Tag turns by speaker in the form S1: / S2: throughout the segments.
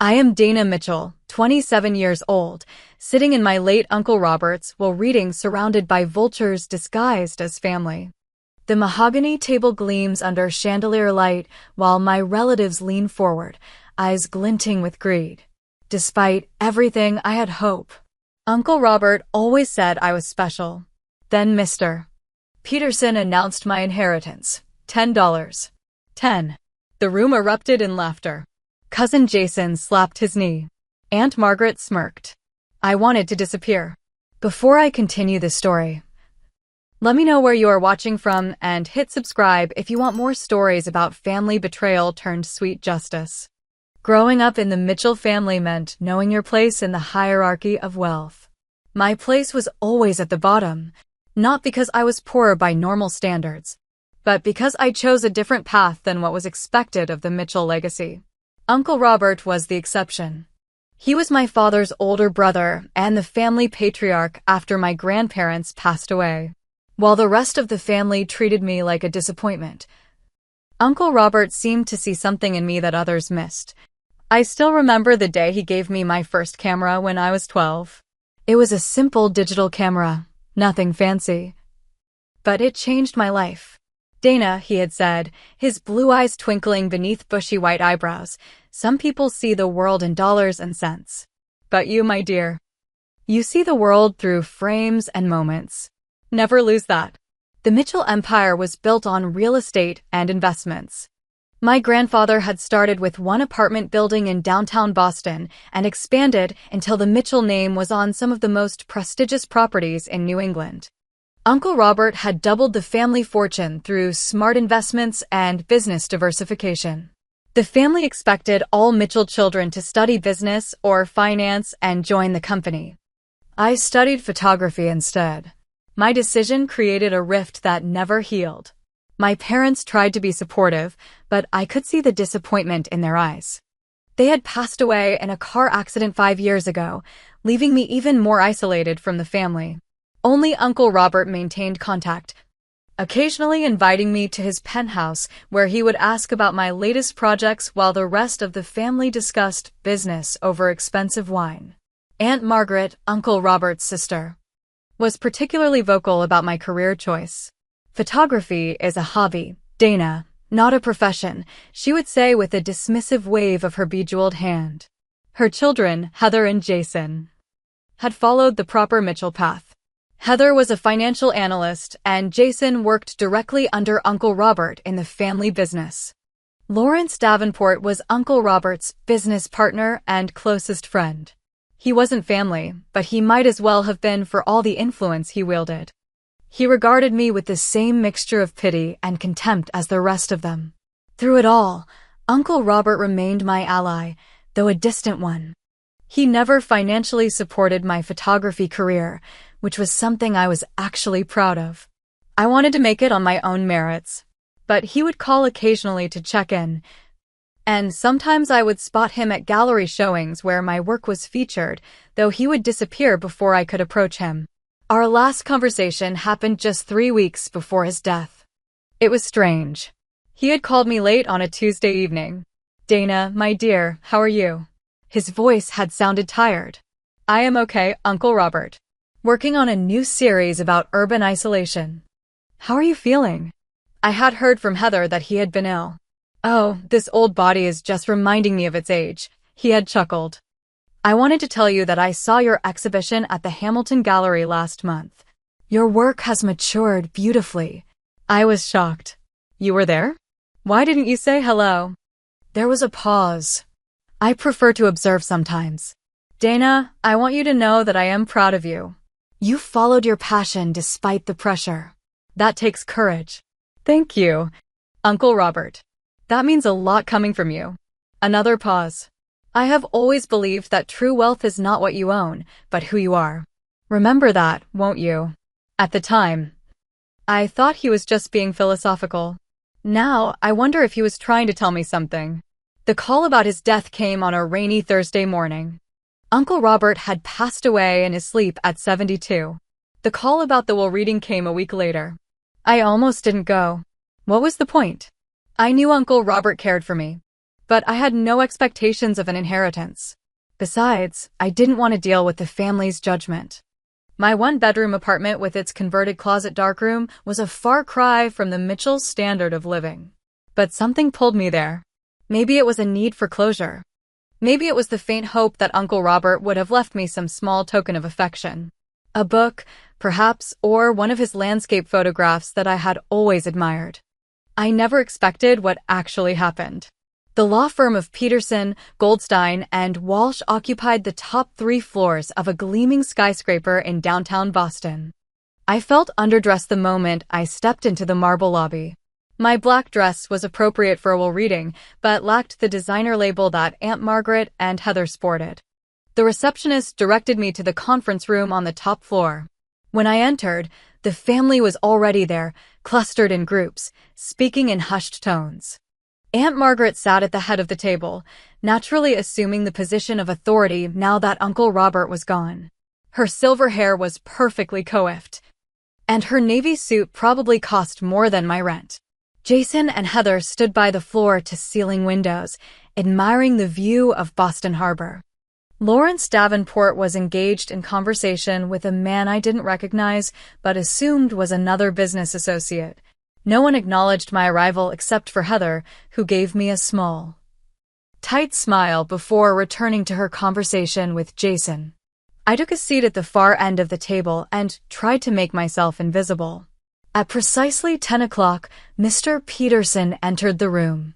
S1: I am Dana Mitchell, 27 years old, sitting in my late Uncle Robert's while reading surrounded by vultures disguised as family. The mahogany table gleams under chandelier light while my relatives lean forward, eyes glinting with greed. Despite everything, I had hope. Uncle Robert always said I was special. Then Mr. Peterson announced my inheritance. $10. 10. The room erupted in laughter. Cousin Jason slapped his knee. Aunt Margaret smirked. I wanted to disappear. Before I continue the story, let me know where you are watching from and hit subscribe if you want more stories about family betrayal turned sweet justice. Growing up in the Mitchell family meant knowing your place in the hierarchy of wealth. My place was always at the bottom, not because I was poor by normal standards, but because I chose a different path than what was expected of the Mitchell legacy. Uncle Robert was the exception. He was my father's older brother and the family patriarch after my grandparents passed away. While the rest of the family treated me like a disappointment, Uncle Robert seemed to see something in me that others missed. I still remember the day he gave me my first camera when I was 12. It was a simple digital camera, nothing fancy. But it changed my life. Dana, he had said, his blue eyes twinkling beneath bushy white eyebrows, some people see the world in dollars and cents. But you, my dear, you see the world through frames and moments. Never lose that. The Mitchell empire was built on real estate and investments. My grandfather had started with one apartment building in downtown Boston and expanded until the Mitchell name was on some of the most prestigious properties in New England. Uncle Robert had doubled the family fortune through smart investments and business diversification. The family expected all Mitchell children to study business or finance and join the company. I studied photography instead. My decision created a rift that never healed. My parents tried to be supportive, but I could see the disappointment in their eyes. They had passed away in a car accident 5 years ago, leaving me even more isolated from the family. Only Uncle Robert maintained contact, occasionally inviting me to his penthouse where he would ask about my latest projects while the rest of the family discussed business over expensive wine. Aunt Margaret, Uncle Robert's sister, was particularly vocal about my career choice. Photography is a hobby, Dana, not a profession, she would say with a dismissive wave of her bejeweled hand. Her children, Heather and Jason, had followed the proper Mitchell path. Heather was a financial analyst, and Jason worked directly under Uncle Robert in the family business. Lawrence Davenport was Uncle Robert's business partner and closest friend. He wasn't family, but he might as well have been for all the influence he wielded. He regarded me with the same mixture of pity and contempt as the rest of them. Through it all, Uncle Robert remained my ally, though a distant one. He never financially supported my photography career, which was something I was actually proud of. I wanted to make it on my own merits, but he would call occasionally to check in, and sometimes I would spot him at gallery showings where my work was featured, though he would disappear before I could approach him. Our last conversation happened just 3 weeks before his death. It was strange. He had called me late on a Tuesday evening. Dana, my dear, how are you? His voice had sounded tired. I am okay, Uncle Robert. Working on a new series about urban isolation. How are you feeling? I had heard from Heather that he had been ill. Oh, this old body is just reminding me of its age, he had chuckled. I wanted to tell you that I saw your exhibition at the Hamilton Gallery last month. Your work has matured beautifully. I was shocked. You were there? Why didn't you say hello? There was a pause. I prefer to observe sometimes. Dana, I want you to know that I am proud of you. You followed your passion despite the pressure. That takes courage. Thank you, Uncle Robert. That means a lot coming from you. Another pause. I have always believed that true wealth is not what you own, but who you are. Remember that, won't you? At the time, I thought he was just being philosophical. Now, I wonder if he was trying to tell me something. The call about his death came on a rainy Thursday morning. Uncle Robert had passed away in his sleep at 72. The call about the will reading came a week later. I almost didn't go. What was the point? I knew Uncle Robert cared for me, but I had no expectations of an inheritance. Besides, I didn't want to deal with the family's judgment. My one-bedroom apartment with its converted closet darkroom was a far cry from the Mitchells' standard of living. But something pulled me there. Maybe it was a need for closure. Maybe it was the faint hope that Uncle Robert would have left me some small token of affection. A book, perhaps, or one of his landscape photographs that I had always admired. I never expected what actually happened. The law firm of Peterson, Goldstein, and Walsh occupied the top 3 floors of a gleaming skyscraper in downtown Boston. I felt underdressed the moment I stepped into the marble lobby. My black dress was appropriate for a reading, but lacked the designer label that Aunt Margaret and Heather sported. The receptionist directed me to the conference room on the top floor. When I entered, the family was already there, clustered in groups, speaking in hushed tones. Aunt Margaret sat at the head of the table, naturally assuming the position of authority now that Uncle Robert was gone. Her silver hair was perfectly coiffed, and her navy suit probably cost more than my rent. Jason and Heather stood by the floor-to-ceiling windows, admiring the view of Boston Harbor. Lawrence Davenport was engaged in conversation with a man I didn't recognize but assumed was another business associate. No one acknowledged my arrival except for Heather, who gave me a small, tight smile before returning to her conversation with Jason. I took a seat at the far end of the table and tried to make myself invisible. At precisely 10 o'clock, Mr. Peterson entered the room.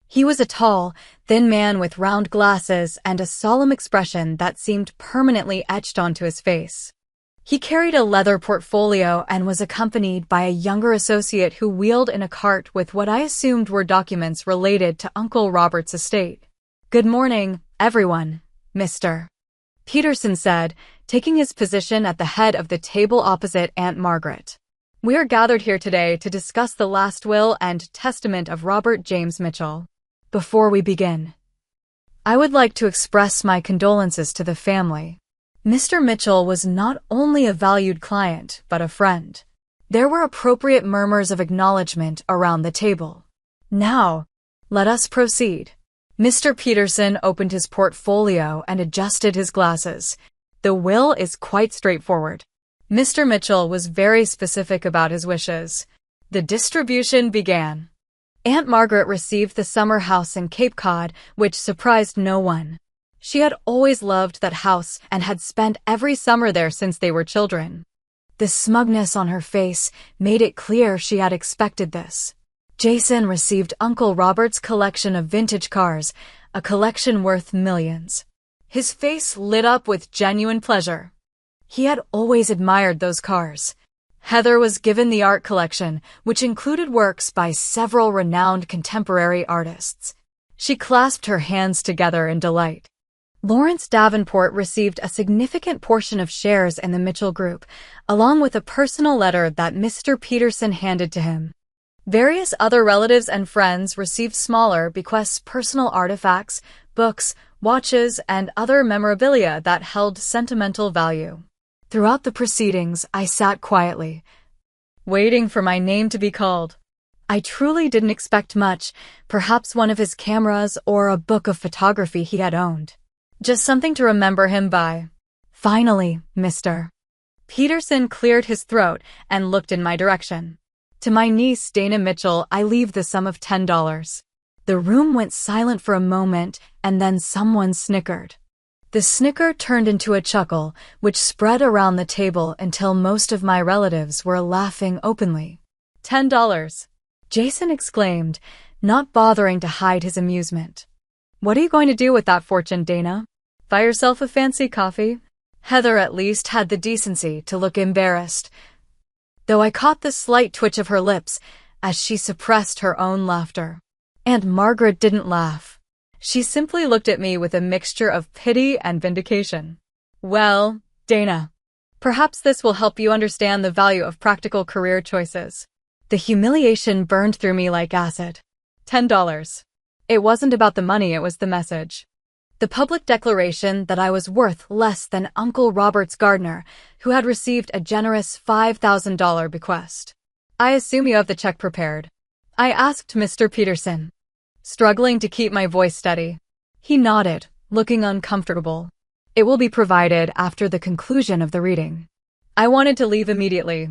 S1: He was a tall, thin man with round glasses and a solemn expression that seemed permanently etched onto his face. He carried a leather portfolio and was accompanied by a younger associate who wheeled in a cart with what I assumed were documents related to Uncle Robert's estate. "Good morning, everyone," Mr. Peterson said, taking his position at the head of the table opposite Aunt Margaret. "We are gathered here today to discuss the last will and testament of Robert James Mitchell. Before we begin, I would like to express my condolences to the family. Mr. Mitchell was not only a valued client, but a friend." There were appropriate murmurs of acknowledgement around the table. "Now, let us proceed." Mr. Peterson opened his portfolio and adjusted his glasses. "The will is quite straightforward." Mr. Mitchell was very specific about his wishes. The distribution began. Aunt Margaret received the summer house in Cape Cod, which surprised no one. She had always loved that house and had spent every summer there since they were children. The smugness on her face made it clear she had expected this. Jason received Uncle Robert's collection of vintage cars, a collection worth millions. His face lit up with genuine pleasure. He had always admired those cars. Heather was given the art collection, which included works by several renowned contemporary artists. She clasped her hands together in delight. Lawrence Davenport received a significant portion of shares in the Mitchell Group, along with a personal letter that Mr. Peterson handed to him. Various other relatives and friends received smaller bequests, personal artifacts, books, watches, and other memorabilia that held sentimental value. Throughout the proceedings, I sat quietly, waiting for my name to be called. I truly didn't expect much, perhaps one of his cameras or a book of photography he had owned. Just something to remember him by. Finally, Mr. Peterson cleared his throat and looked in my direction. "To my niece, Dana Mitchell, I leave the sum of $10. The room went silent for a moment, and then someone snickered. The snicker turned into a chuckle, which spread around the table until most of my relatives were laughing openly. $10, Jason exclaimed, not bothering to hide his amusement. "What are you going to do with that fortune, Dana? Buy yourself a fancy coffee?" Heather at least had the decency to look embarrassed, though I caught the slight twitch of her lips as she suppressed her own laughter. Aunt Margaret didn't laugh. She simply looked at me with a mixture of pity and vindication. "Well, Dana, perhaps this will help you understand the value of practical career choices." The humiliation burned through me like acid. $10. It wasn't about the money, it was the message. The public declaration that I was worth less than Uncle Robert's gardener, who had received a generous $5,000 bequest. "I assume you have the check prepared?" I asked Mr. Peterson. struggling to keep my voice steady. He nodded, looking uncomfortable. It will be provided after the conclusion of the reading. I wanted to leave immediately,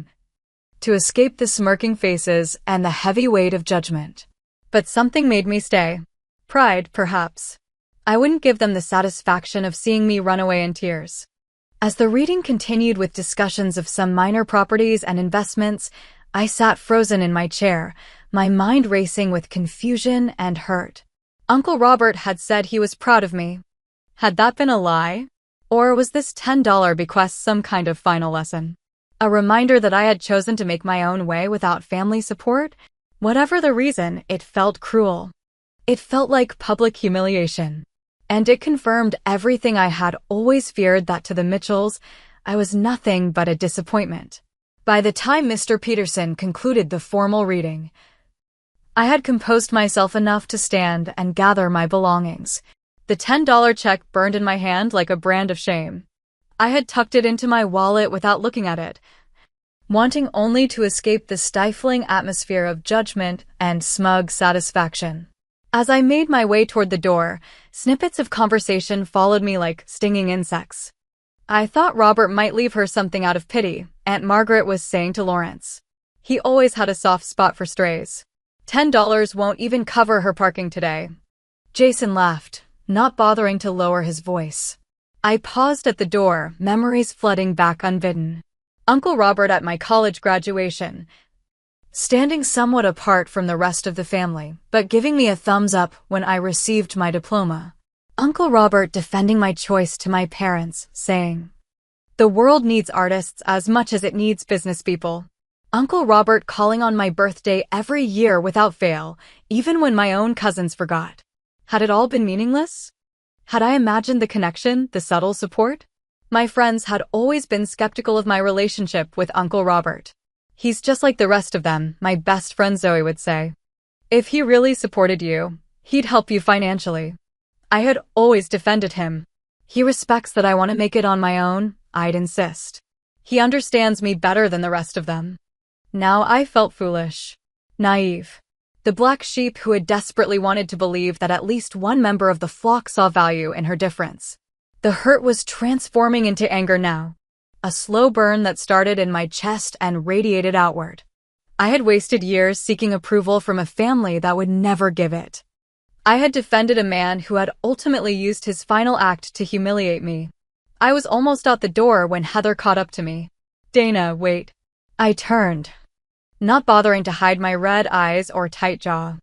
S1: to escape the smirking faces and the heavy weight of judgment. But something made me stay. Pride, perhaps. I wouldn't give them the satisfaction of seeing me run away in tears. As the reading continued with discussions of some minor properties and investments, I sat frozen in my chair, my mind racing with confusion and hurt. Uncle Robert had said he was proud of me. Had that been a lie? Or was this $10 bequest some kind of final lesson? A reminder that I had chosen to make my own way without family support? Whatever the reason, it felt cruel. It felt like public humiliation. And it confirmed everything I had always feared, that to the Mitchells, I was nothing but a disappointment. By the time Mr. Peterson concluded the formal reading, I had composed myself enough to stand and gather my belongings. The $10 check burned in my hand like a brand of shame. I had tucked it into my wallet without looking at it, wanting only to escape the stifling atmosphere of judgment and smug satisfaction. As I made my way toward the door, snippets of conversation followed me like stinging insects. I thought Robert might leave her something out of pity, Aunt Margaret was saying to Lawrence. He always had a soft spot for strays. $10 won't even cover her parking today. Jason laughed, not bothering to lower his voice. I paused at the door, memories flooding back unbidden. Uncle Robert at my college graduation, standing somewhat apart from the rest of the family, but giving me a thumbs up when I received my diploma. Uncle Robert defending my choice to my parents, saying, "The world needs artists as much as it needs business people." Uncle Robert calling on my birthday every year without fail, even when my own cousins forgot. Had it all been meaningless? Had I imagined the connection, the subtle support? My friends had always been skeptical of my relationship with Uncle Robert. "He's just like the rest of them," my best friend Zoe would say. "If he really supported you, he'd help you financially." I had always defended him. "He respects that I want to make it on my own," I'd insist. "He understands me better than the rest of them." Now I felt foolish, naive. The black sheep who had desperately wanted to believe that at least one member of the flock saw value in her difference. The hurt was transforming into anger now. A slow burn that started in my chest and radiated outward. I had wasted years seeking approval from a family that would never give it. I had defended a man who had ultimately used his final act to humiliate me. I was almost out the door when Heather caught up to me. "Dana, wait." I turned, not bothering to hide my red eyes or tight jaw.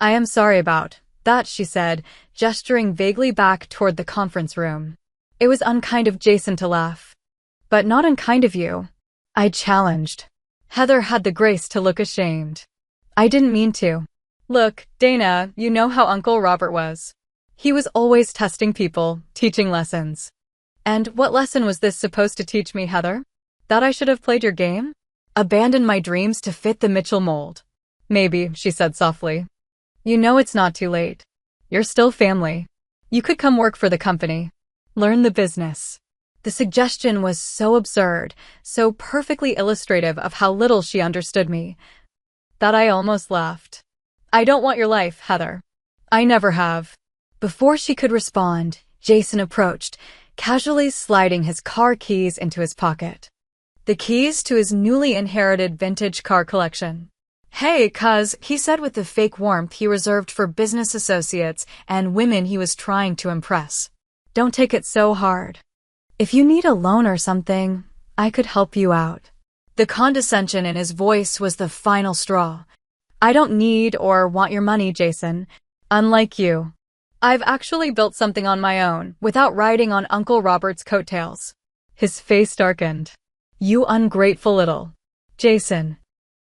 S1: "I am sorry about that," she said, gesturing vaguely back toward the conference room. "It was unkind of Jason to laugh." "But not unkind of you," I challenged. Heather had the grace to look ashamed. "I didn't mean to." "Look, Dana, you know how Uncle Robert was. He was always testing people, teaching lessons." "And what lesson was this supposed to teach me, Heather? That I should have played your game? Abandoned my dreams to fit the Mitchell mold?" "Maybe," she said softly. "You know it's not too late. You're still family. You could come work for the company. Learn the business." The suggestion was so absurd, so perfectly illustrative of how little she understood me, that I almost laughed. "I don't want your life, Heather. I never have." Before she could respond, Jason approached, casually sliding his car keys into his pocket. The keys to his newly inherited vintage car collection. "Hey, cuz," he said with the fake warmth he reserved for business associates and women he was trying to impress. "Don't take it so hard. If you need a loan or something, I could help you out." The condescension in his voice was the final straw. "I don't need or want your money, Jason. Unlike you, I've actually built something on my own, without riding on Uncle Robert's coattails." His face darkened. "You ungrateful little..." "Jason."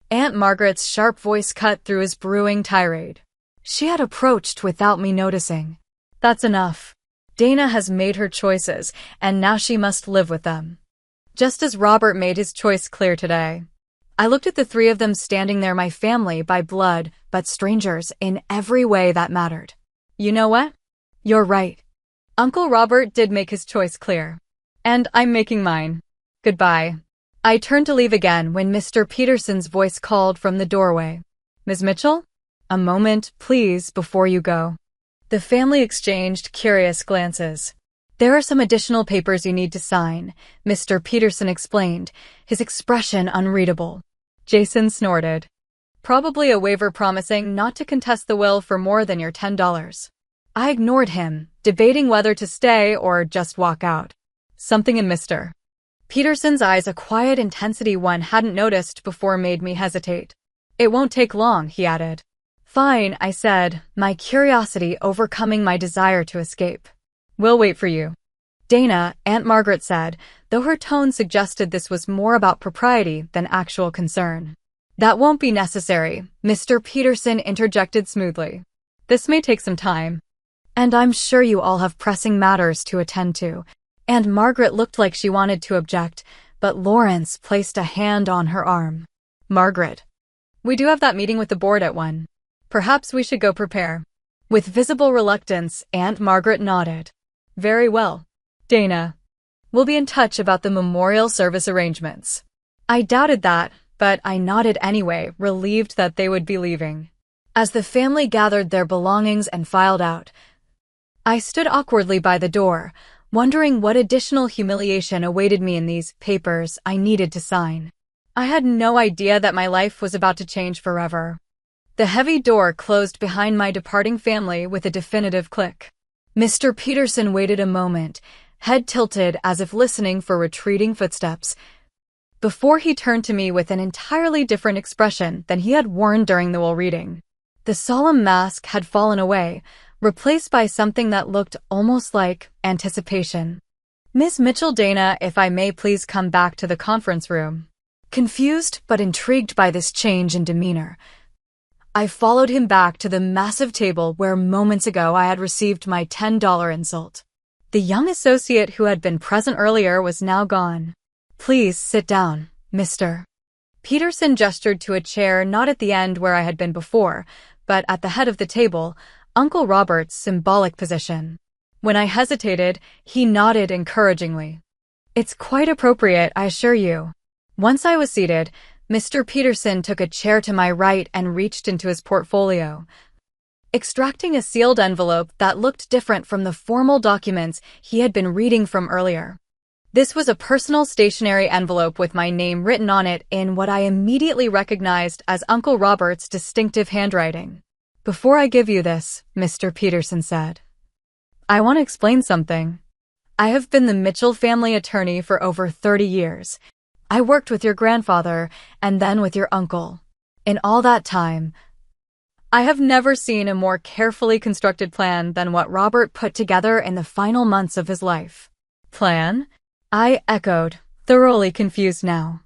S1: Aunt Margaret's sharp voice cut through his brewing tirade. She had approached without me noticing. "That's enough. Dana has made her choices, and now she must live with them." Just as Robert made his choice clear today. I looked at the three of them standing there, my family by blood, but strangers in every way that mattered. "You know what? You're right. Uncle Robert did make his choice clear. And I'm making mine. Goodbye." I turned to leave again when Mr. Peterson's voice called from the doorway. "Ms. Mitchell?" A moment, please, before you go. The family exchanged curious glances. There are some additional papers you need to sign, Mr. Peterson explained, his expression unreadable. Jason snorted. Probably a waiver promising not to contest the will for more than your $10. I ignored him, debating whether to stay or just walk out. Something in Mr. Peterson's eyes, a quiet intensity one hadn't noticed before, made me hesitate. It won't take long, he added. Fine, I said, my curiosity overcoming my desire to escape. We'll wait for you. Dana, Aunt Margaret said, though her tone suggested this was more about propriety than actual concern. That won't be necessary, Mr. Peterson interjected smoothly. This may take some time. And I'm sure you all have pressing matters to attend to. And Margaret looked like she wanted to object, but Lawrence placed a hand on her arm. Margaret. We do have that meeting with the board at 1. Perhaps we should go prepare. With visible reluctance, Aunt Margaret nodded. Very well. Dana. We'll be in touch about the memorial service arrangements. I doubted that, but I nodded anyway, relieved that they would be leaving. As the family gathered their belongings and filed out, I stood awkwardly by the door, wondering what additional humiliation awaited me in these papers I needed to sign. I had no idea that my life was about to change forever. The heavy door closed behind my departing family with a definitive click. Mr. Peterson waited a moment, head tilted as if listening for retreating footsteps, before he turned to me with an entirely different expression than he had worn during the will reading. The solemn mask had fallen away, replaced by something that looked almost like anticipation. Miss Mitchell, Dana, if I may please come back to the conference room. Confused but intrigued by this change in demeanor, I followed him back to the massive table where moments ago I had received my $10 insult. The young associate who had been present earlier was now gone. Please sit down, Mr. Peterson gestured to a chair not at the end where I had been before, but at the head of the table, Uncle Robert's symbolic position. When I hesitated, he nodded encouragingly. It's quite appropriate, I assure you. Once I was seated, Mr. Peterson took a chair to my right and reached into his portfolio, extracting a sealed envelope that looked different from the formal documents he had been reading from earlier. This was a personal stationery envelope with my name written on it in what I immediately recognized as Uncle Robert's distinctive handwriting. Before I give you this, Mr. Peterson said, I want to explain something. I have been the Mitchell family attorney for over 30 years. I worked with your grandfather and then with your uncle. In all that time, I have never seen a more carefully constructed plan than what Robert put together in the final months of his life. Plan? I echoed, thoroughly confused now.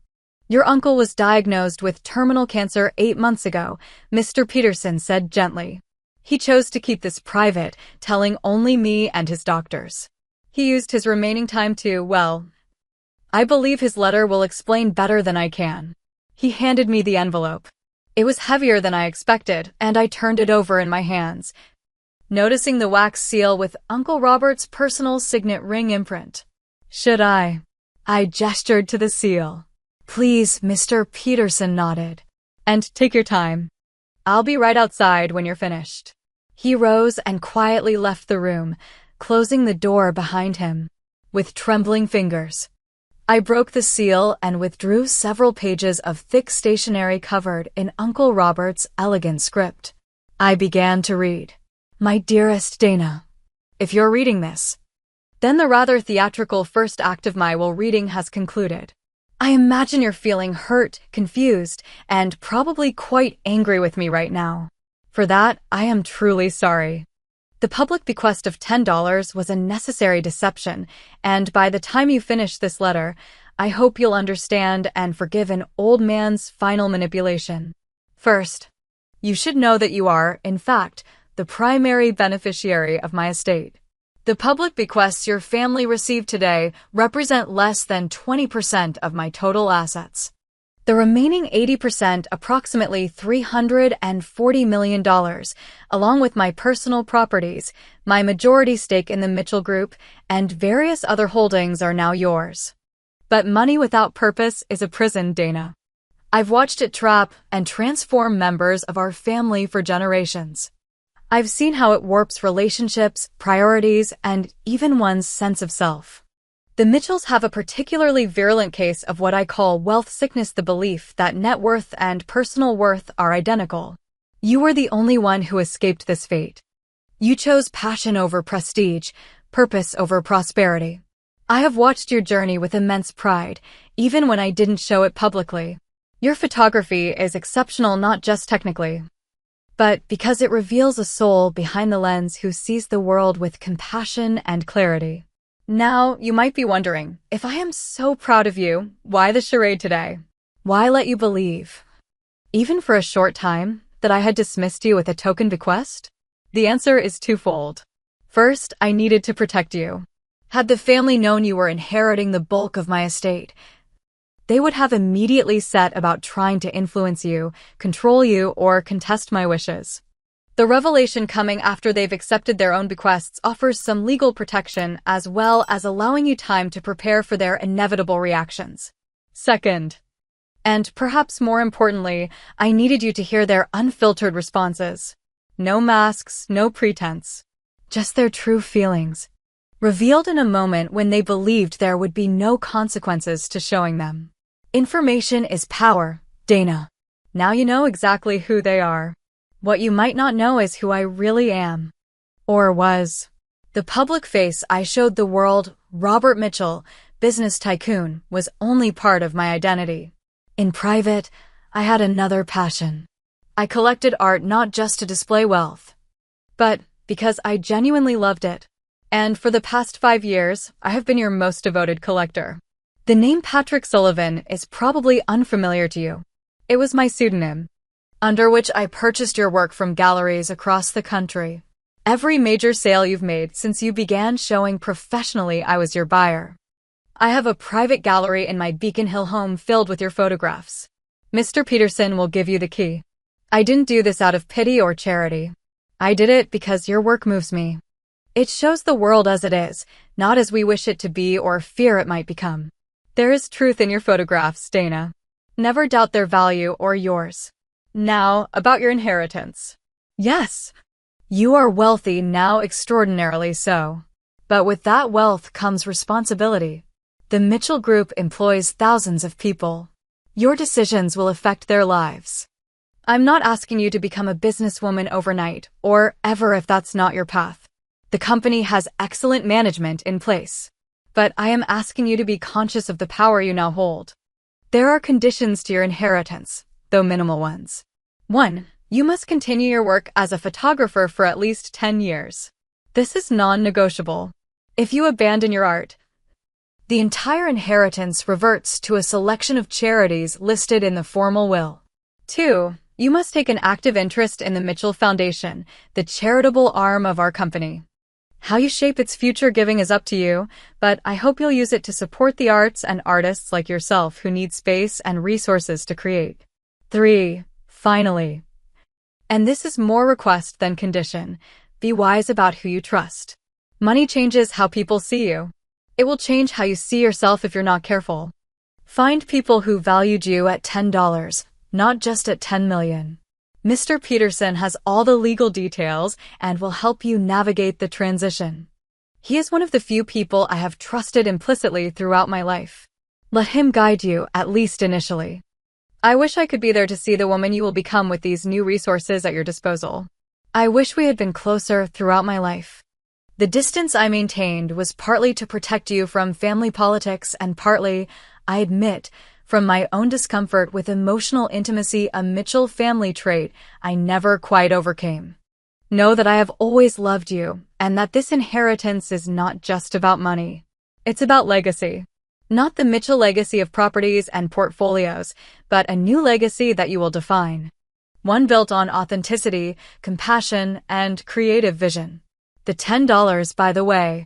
S1: Your uncle was diagnosed with terminal cancer 8 months ago, Mr. Peterson said gently. He chose to keep this private, telling only me and his doctors. He used his remaining time to, well, I believe his letter will explain better than I can. He handed me the envelope. It was heavier than I expected, and I turned it over in my hands, noticing the wax seal with Uncle Robert's personal signet ring imprint. Should I? I gestured to the seal. Please, Mr. Peterson nodded. And take your time. I'll be right outside when you're finished. He rose and quietly left the room, closing the door behind him. With trembling fingers, I broke the seal and withdrew several pages of thick stationery covered in Uncle Robert's elegant script. I began to read. My dearest Dana, if you're reading this, then the rather theatrical first act of my will reading has concluded. I imagine you're feeling hurt, confused, and probably quite angry with me right now. For that, I am truly sorry. The public bequest of $10 was a necessary deception, and by the time you finish this letter, I hope you'll understand and forgive an old man's final manipulation. First, you should know that you are, in fact, the primary beneficiary of my estate. The public bequests your family received today represent less than 20% of my total assets. The remaining 80%, approximately $340 million, along with my personal properties, my majority stake in the Mitchell Group, and various other holdings are now yours. But money without purpose is a prison, Dana. I've watched it trap and transform members of our family for generations. I've seen how it warps relationships, priorities, and even one's sense of self. The Mitchells have a particularly virulent case of what I call wealth sickness, the belief that net worth and personal worth are identical. You were the only one who escaped this fate. You chose passion over prestige, purpose over prosperity. I have watched your journey with immense pride, even when I didn't show it publicly. Your photography is exceptional not just technically, but because it reveals a soul behind the lens who sees the world with compassion and clarity. Now, you might be wondering, if I am so proud of you, why the charade today? Why let you believe, even for a short time, that I had dismissed you with a token bequest? The answer is twofold. First, I needed to protect you. Had the family known you were inheriting the bulk of my estate, they would have immediately set about trying to influence you, control you, or contest my wishes. The revelation coming after they've accepted their own bequests offers some legal protection as well as allowing you time to prepare for their inevitable reactions. Second, and perhaps more importantly, I needed you to hear their unfiltered responses. No masks, no pretense. Just their true feelings, revealed in a moment when they believed there would be no consequences to showing them. Information is power, Dana. Now you know exactly who they are. What you might not know is who I really am. Or was. The public face I showed the world, Robert Mitchell, business tycoon, was only part of my identity. In private, I had another passion. I collected art not just to display wealth, but because I genuinely loved it. And for the past 5 years, I have been your most devoted collector. The name Patrick Sullivan is probably unfamiliar to you. It was my pseudonym, under which I purchased your work from galleries across the country. Every major sale you've made since you began showing professionally, I was your buyer. I have a private gallery in my Beacon Hill home filled with your photographs. Mr. Peterson will give you the key. I didn't do this out of pity or charity. I did it because your work moves me. It shows the world as it is, not as we wish it to be or fear it might become. There is truth in your photographs, Dana. Never doubt their value or yours. Now, about your inheritance. Yes, you are wealthy now, extraordinarily so. But with that wealth comes responsibility. The Mitchell Group employs thousands of people. Your decisions will affect their lives. I'm not asking you to become a businesswoman overnight, or ever if that's not your path. The company has excellent management in place. But I am asking you to be conscious of the power you now hold. There are conditions to your inheritance, though minimal ones. 1. You must continue your work as a photographer for at least 10 years. This is non-negotiable. If you abandon your art, the entire inheritance reverts to a selection of charities listed in the formal will. 2. You must take an active interest in the Mitchell Foundation, the charitable arm of our company. How you shape its future giving is up to you, but I hope you'll use it to support the arts and artists like yourself who need space and resources to create. 3. Finally, and this is more request than condition, be wise about who you trust. Money changes how people see you. It will change how you see yourself if you're not careful. Find people who valued you at $10, not just at 10 million. Mr. Peterson has all the legal details and will help you navigate the transition. He is one of the few people I have trusted implicitly throughout my life. Let him guide you, at least initially. I wish I could be there to see the woman you will become with these new resources at your disposal. I wish we had been closer throughout my life. The distance I maintained was partly to protect you from family politics and partly, I admit, from my own discomfort with emotional intimacy, a Mitchell family trait I never quite overcame. Know that I have always loved you, and that this inheritance is not just about money. It's about legacy. Not the Mitchell legacy of properties and portfolios, but a new legacy that you will define. One built on authenticity, compassion, and creative vision. The $10, by the way,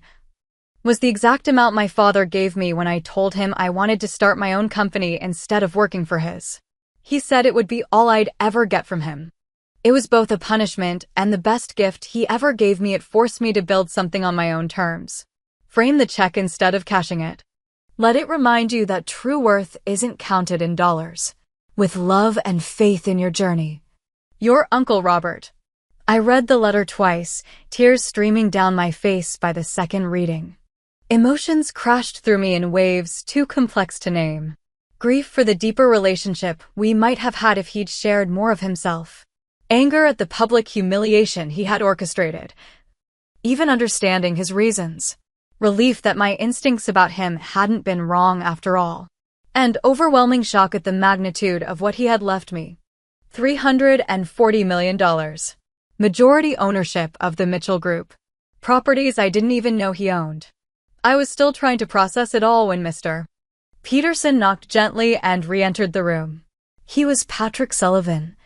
S1: was the exact amount my father gave me when I told him I wanted to start my own company instead of working for his. He said it would be all I'd ever get from him. It was both a punishment and the best gift he ever gave me. It forced me to build something on my own terms. Frame the check instead of cashing it. Let it remind you that true worth isn't counted in dollars. with love and faith in your journey. Your Uncle Robert. I read the letter twice, tears streaming down my face by the second reading. Emotions crashed through me in waves too complex to name. Grief for the deeper relationship we might have had if he'd shared more of himself. Anger at the public humiliation he had orchestrated. Even understanding his reasons. Relief that my instincts about him hadn't been wrong after all. And overwhelming shock at the magnitude of what he had left me. $340 million. Majority ownership of the Mitchell Group. Properties I didn't even know he owned. I was still trying to process it all when Mr. Peterson knocked gently and re-entered the room. He was Patrick Sullivan,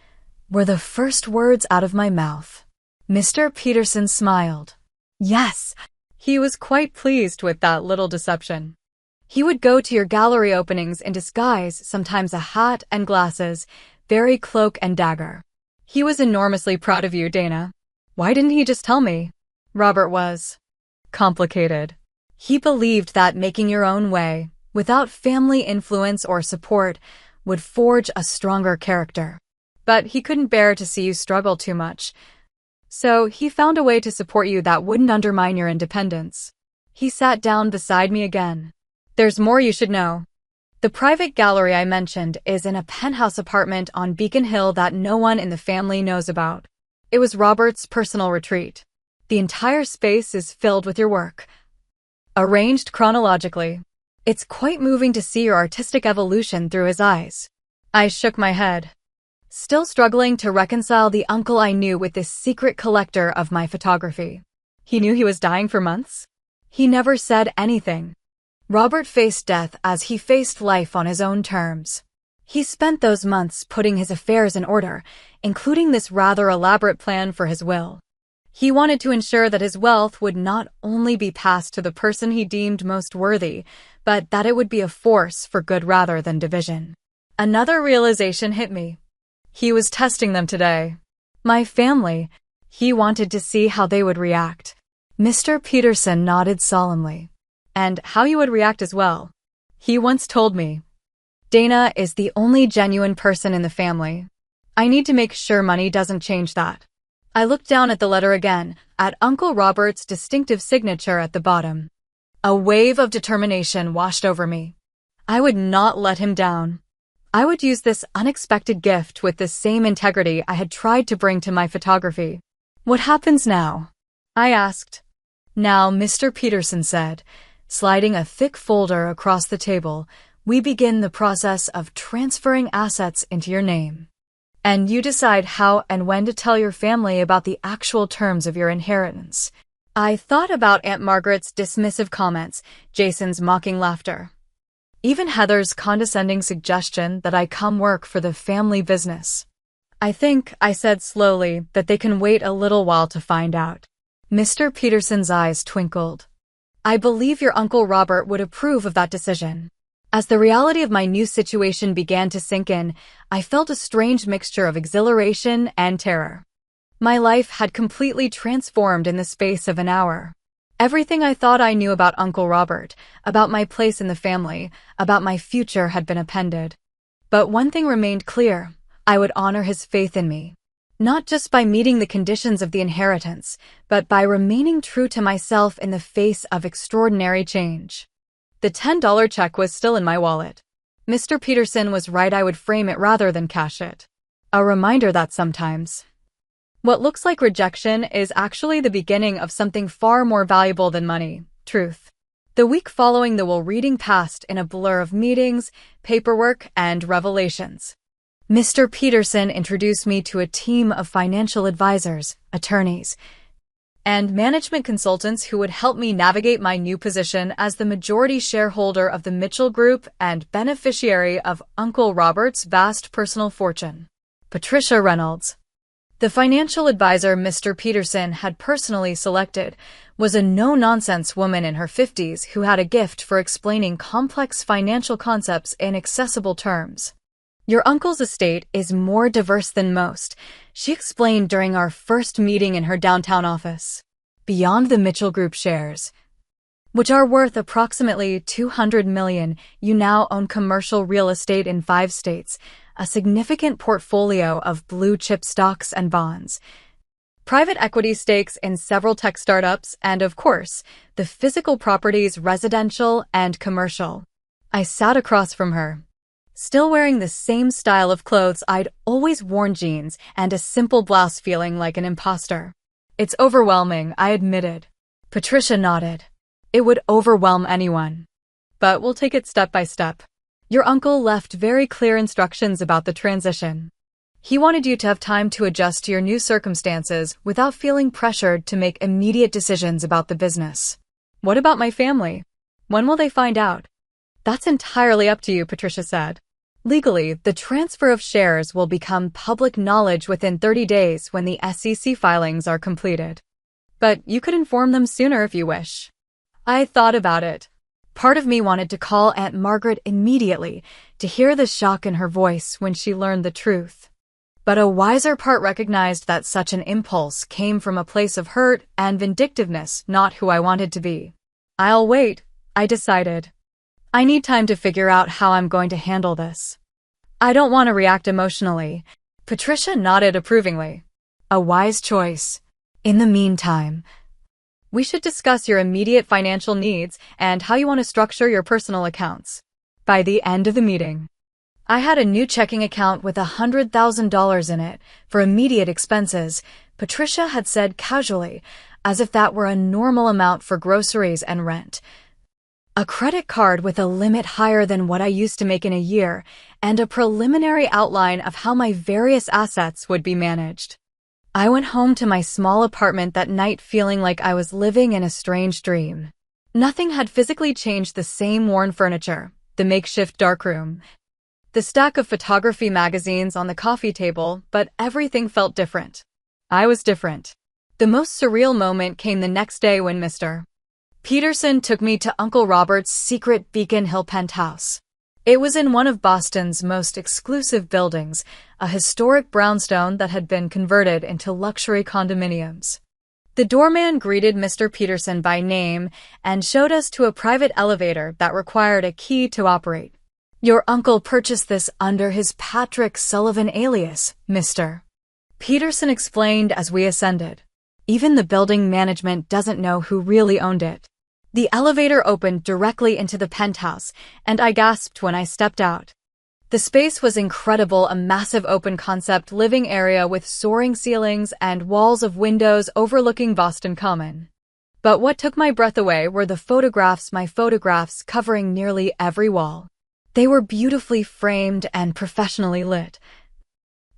S1: were the first words out of my mouth. Mr. Peterson smiled. Yes, he was quite pleased with that little deception. He would go to your gallery openings in disguise, sometimes a hat and glasses, very cloak and dagger. He was enormously proud of you, Dana. Why didn't he just tell me? Robert was complicated. He believed that making your own way, without family influence or support, would forge a stronger character. But he couldn't bear to see you struggle too much. So he found a way to support you that wouldn't undermine your independence. He sat down beside me again. There's more you should know. The private gallery I mentioned is in a penthouse apartment on Beacon Hill that no one in the family knows about. It was Robert's personal retreat. The entire space is filled with your work, arranged chronologically. It's quite moving to see your artistic evolution through his eyes. I shook my head, still struggling to reconcile the uncle I knew with this secret collector of my photography. He knew he was dying for months? He never said anything. Robert faced death as he faced life on his own terms. He spent those months putting his affairs in order, including this rather elaborate plan for his will. He wanted to ensure that his wealth would not only be passed to the person he deemed most worthy, but that it would be a force for good rather than division. Another realization hit me. He was testing them today. My family. He wanted to see how they would react. Mr. Peterson nodded solemnly. And how you would react as well. He once told me, Dana is the only genuine person in the family. I need to make sure money doesn't change that. I looked down at the letter again, at Uncle Robert's distinctive signature at the bottom. A wave of determination washed over me. I would not let him down. I would use this unexpected gift with the same integrity I had tried to bring to my photography. What happens now? I asked. Now, Mr. Peterson said, sliding a thick folder across the table, we begin the process of transferring assets into your name. And you decide how and when to tell your family about the actual terms of your inheritance. I thought about Aunt Margaret's dismissive comments, Jason's mocking laughter. Even Heather's condescending suggestion that I come work for the family business. I think, I said slowly, that they can wait a little while to find out. Mr. Peterson's eyes twinkled. I believe your Uncle Robert would approve of that decision. As the reality of my new situation began to sink in, I felt a strange mixture of exhilaration and terror. My life had completely transformed in the space of an hour. Everything I thought I knew about Uncle Robert, about my place in the family, about my future had been appended. But one thing remained clear: I would honor his faith in me. Not just by meeting the conditions of the inheritance, but by remaining true to myself in the face of extraordinary change. The $10 check was still in my wallet. Mr. Peterson was right, I would frame it rather than cash it. A reminder that sometimes what looks like rejection is actually the beginning of something far more valuable than money, truth. The week following the will reading passed in a blur of meetings, paperwork, and revelations. Mr. Peterson introduced me to a team of financial advisors, attorneys, and management consultants who would help me navigate my new position as the majority shareholder of the Mitchell Group and beneficiary of Uncle Robert's vast personal fortune. Patricia Reynolds. The financial advisor Mr. Peterson had personally selected was a no-nonsense woman in her 50s who had a gift for explaining complex financial concepts in accessible terms. Your uncle's estate is more diverse than most, she explained during our first meeting in her downtown office. Beyond the Mitchell Group shares, which are worth approximately $200 million, you now own commercial real estate in 5 states, a significant portfolio of blue-chip stocks and bonds, private equity stakes in several tech startups, and of course, the physical properties residential and commercial. I sat across from her, still wearing the same style of clothes I'd always worn, jeans and a simple blouse, feeling like an imposter. It's overwhelming, I admitted. Patricia nodded. It would overwhelm anyone. But we'll take it step by step. Your uncle left very clear instructions about the transition. He wanted you to have time to adjust to your new circumstances without feeling pressured to make immediate decisions about the business. What about my family? When will they find out? That's entirely up to you, Patricia said. Legally, the transfer of shares will become public knowledge within 30 days when the SEC filings are completed. But you could inform them sooner if you wish. I thought about it. Part of me wanted to call Aunt Margaret immediately to hear the shock in her voice when she learned the truth. But a wiser part recognized that such an impulse came from a place of hurt and vindictiveness, not who I wanted to be. I'll wait, I decided. I need time to figure out how I'm going to handle this. I don't want to react emotionally. Patricia nodded approvingly. A wise choice. In the meantime, we should discuss your immediate financial needs and how you want to structure your personal accounts. By the end of the meeting, I had a new checking account with $100,000 in it for immediate expenses, Patricia had said casually, as if that were a normal amount for groceries and rent. A credit card with a limit higher than what I used to make in a year, and a preliminary outline of how my various assets would be managed. I went home to my small apartment that night feeling like I was living in a strange dream. Nothing had physically changed: the same worn furniture, the makeshift darkroom, the stack of photography magazines on the coffee table, but everything felt different. I was different. The most surreal moment came the next day when Mr. Peterson took me to Uncle Robert's secret Beacon Hill penthouse. It was in one of Boston's most exclusive buildings, a historic brownstone that had been converted into luxury condominiums. The doorman greeted Mr. Peterson by name and showed us to a private elevator that required a key to operate. Your uncle purchased this under his Patrick Sullivan alias, Mr. Peterson explained as we ascended. Even the building management doesn't know who really owned it. The elevator opened directly into the penthouse, and I gasped when I stepped out. The space was incredible, a massive open-concept living area with soaring ceilings and walls of windows overlooking Boston Common. But what took my breath away were the photographs, my photographs covering nearly every wall. They were beautifully framed and professionally lit,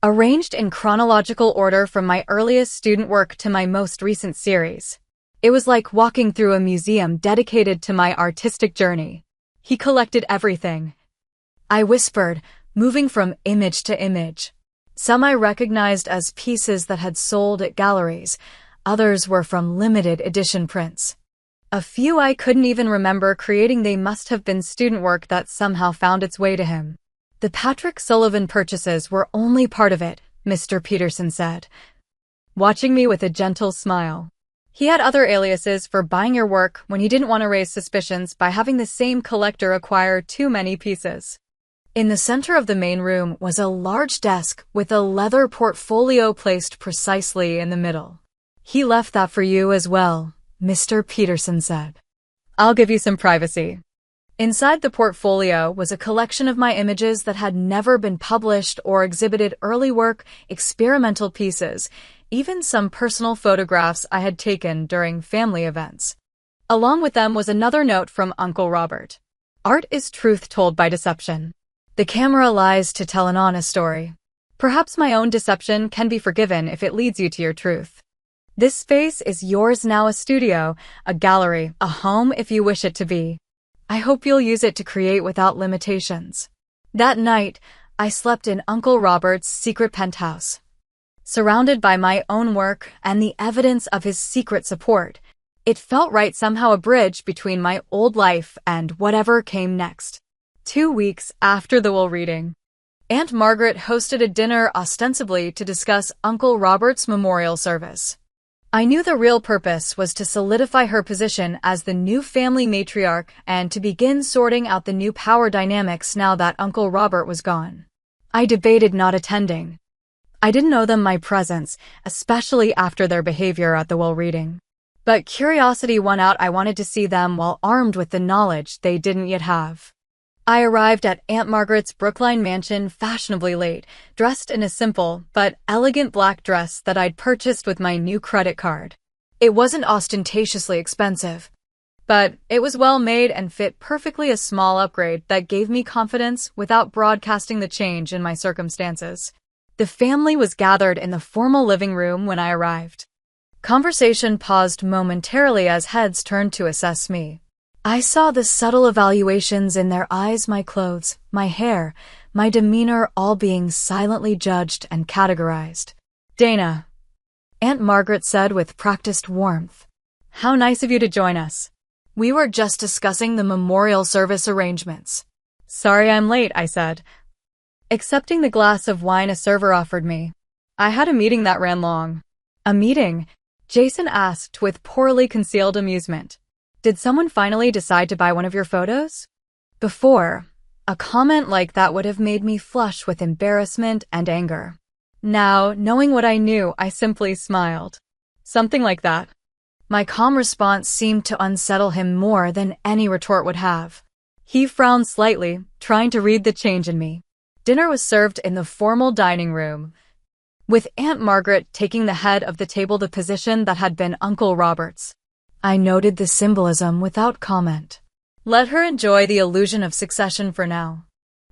S1: arranged in chronological order from my earliest student work to my most recent series. It was like walking through a museum dedicated to my artistic journey. He collected everything, I whispered, moving from image to image. Some I recognized as pieces that had sold at galleries, others were from limited edition prints. A few I couldn't even remember creating. They must have been student work that somehow found its way to him. The Patrick Sullivan purchases were only part of it, Mr. Peterson said, watching me with a gentle smile. He had other aliases for buying your work when he didn't want to raise suspicions by having the same collector acquire too many pieces. In the center of the main room was a large desk with a leather portfolio placed precisely in the middle. He left that for you as well, Mr. Peterson said. I'll give you some privacy. Inside the portfolio was a collection of my images that had never been published or exhibited: early work, experimental pieces, even some personal photographs I had taken during family events. Along with them was another note from Uncle Robert. Art is truth told by deception. The camera lies to tell an honest story. Perhaps my own deception can be forgiven if it leads you to your truth. This space is yours now, a studio, a gallery, a home if you wish it to be. I hope you'll use it to create without limitations. That night, I slept in Uncle Robert's secret penthouse. Surrounded by my own work and the evidence of his secret support, it felt right, somehow a bridge between my old life and whatever came next. 2 weeks after the will reading, Aunt Margaret hosted a dinner ostensibly to discuss Uncle Robert's memorial service. I knew the real purpose was to solidify her position as the new family matriarch and to begin sorting out the new power dynamics now that Uncle Robert was gone. I debated not attending. I didn't owe them my presence, especially after their behavior at the will reading. But curiosity won out. I wanted to see them while armed with the knowledge they didn't yet have. I arrived at Aunt Margaret's Brookline mansion fashionably late, dressed in a simple but elegant black dress that I'd purchased with my new credit card. It wasn't ostentatiously expensive, but it was well made and fit perfectly, a small upgrade that gave me confidence without broadcasting the change in my circumstances. The family was gathered in the formal living room when I arrived. Conversation paused momentarily as heads turned to assess me. I saw the subtle evaluations in their eyes, my clothes, my hair, my demeanor all being silently judged and categorized. "Dana," Aunt Margaret said with practiced warmth. "How nice of you to join us. We were just discussing the memorial service arrangements." "Sorry I'm late," I said, accepting the glass of wine a server offered me. "I had a meeting that ran long." "A meeting?" Jason asked with poorly concealed amusement. "Did someone finally decide to buy one of your photos?" Before, a comment like that would have made me flush with embarrassment and anger. Now, knowing what I knew, I simply smiled. "Something like that." My calm response seemed to unsettle him more than any retort would have. He frowned slightly, trying to read the change in me. Dinner was served in the formal dining room, with Aunt Margaret taking the head of the table, the position that had been Uncle Robert's. I noted the symbolism without comment. Let her enjoy the illusion of succession for now.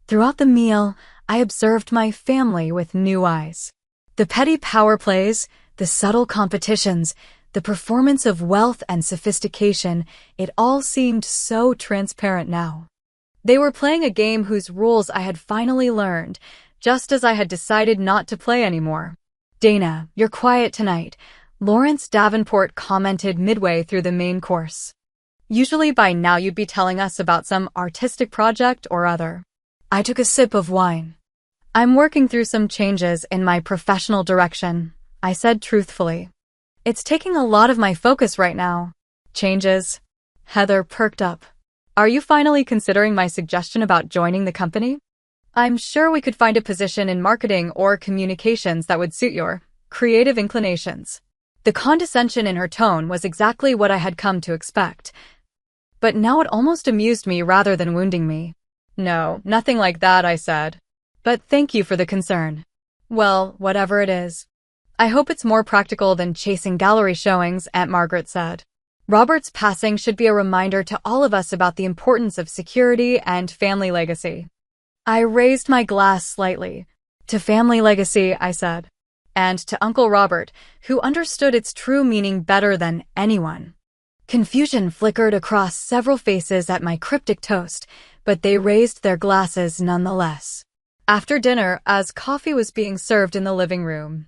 S1: Throughout the meal, I observed my family with new eyes. The petty power plays, the subtle competitions, the performance of wealth and sophistication, it all seemed so transparent now. They were playing a game whose rules I had finally learned, just as I had decided not to play anymore. "Dana, you're quiet tonight," Lawrence Davenport commented midway through the main course. "Usually by now you'd be telling us about some artistic project or other." I took a sip of wine. "I'm working through some changes in my professional direction," I said truthfully. "It's taking a lot of my focus right now." "Changes?" Heather perked up. "Are you finally considering my suggestion about joining the company? I'm sure we could find a position in marketing or communications that would suit your creative inclinations." The condescension in her tone was exactly what I had come to expect. But now it almost amused me rather than wounding me. "No, nothing like that," I said. "But thank you for the concern." "Well, whatever it is. I hope it's more practical than chasing gallery showings," Aunt Margaret said. "Robert's passing should be a reminder to all of us about the importance of security and family legacy." I raised my glass slightly. "To family legacy," I said. "And to Uncle Robert, who understood its true meaning better than anyone." Confusion flickered across several faces at my cryptic toast, but they raised their glasses nonetheless. After dinner, as coffee was being served in the living room,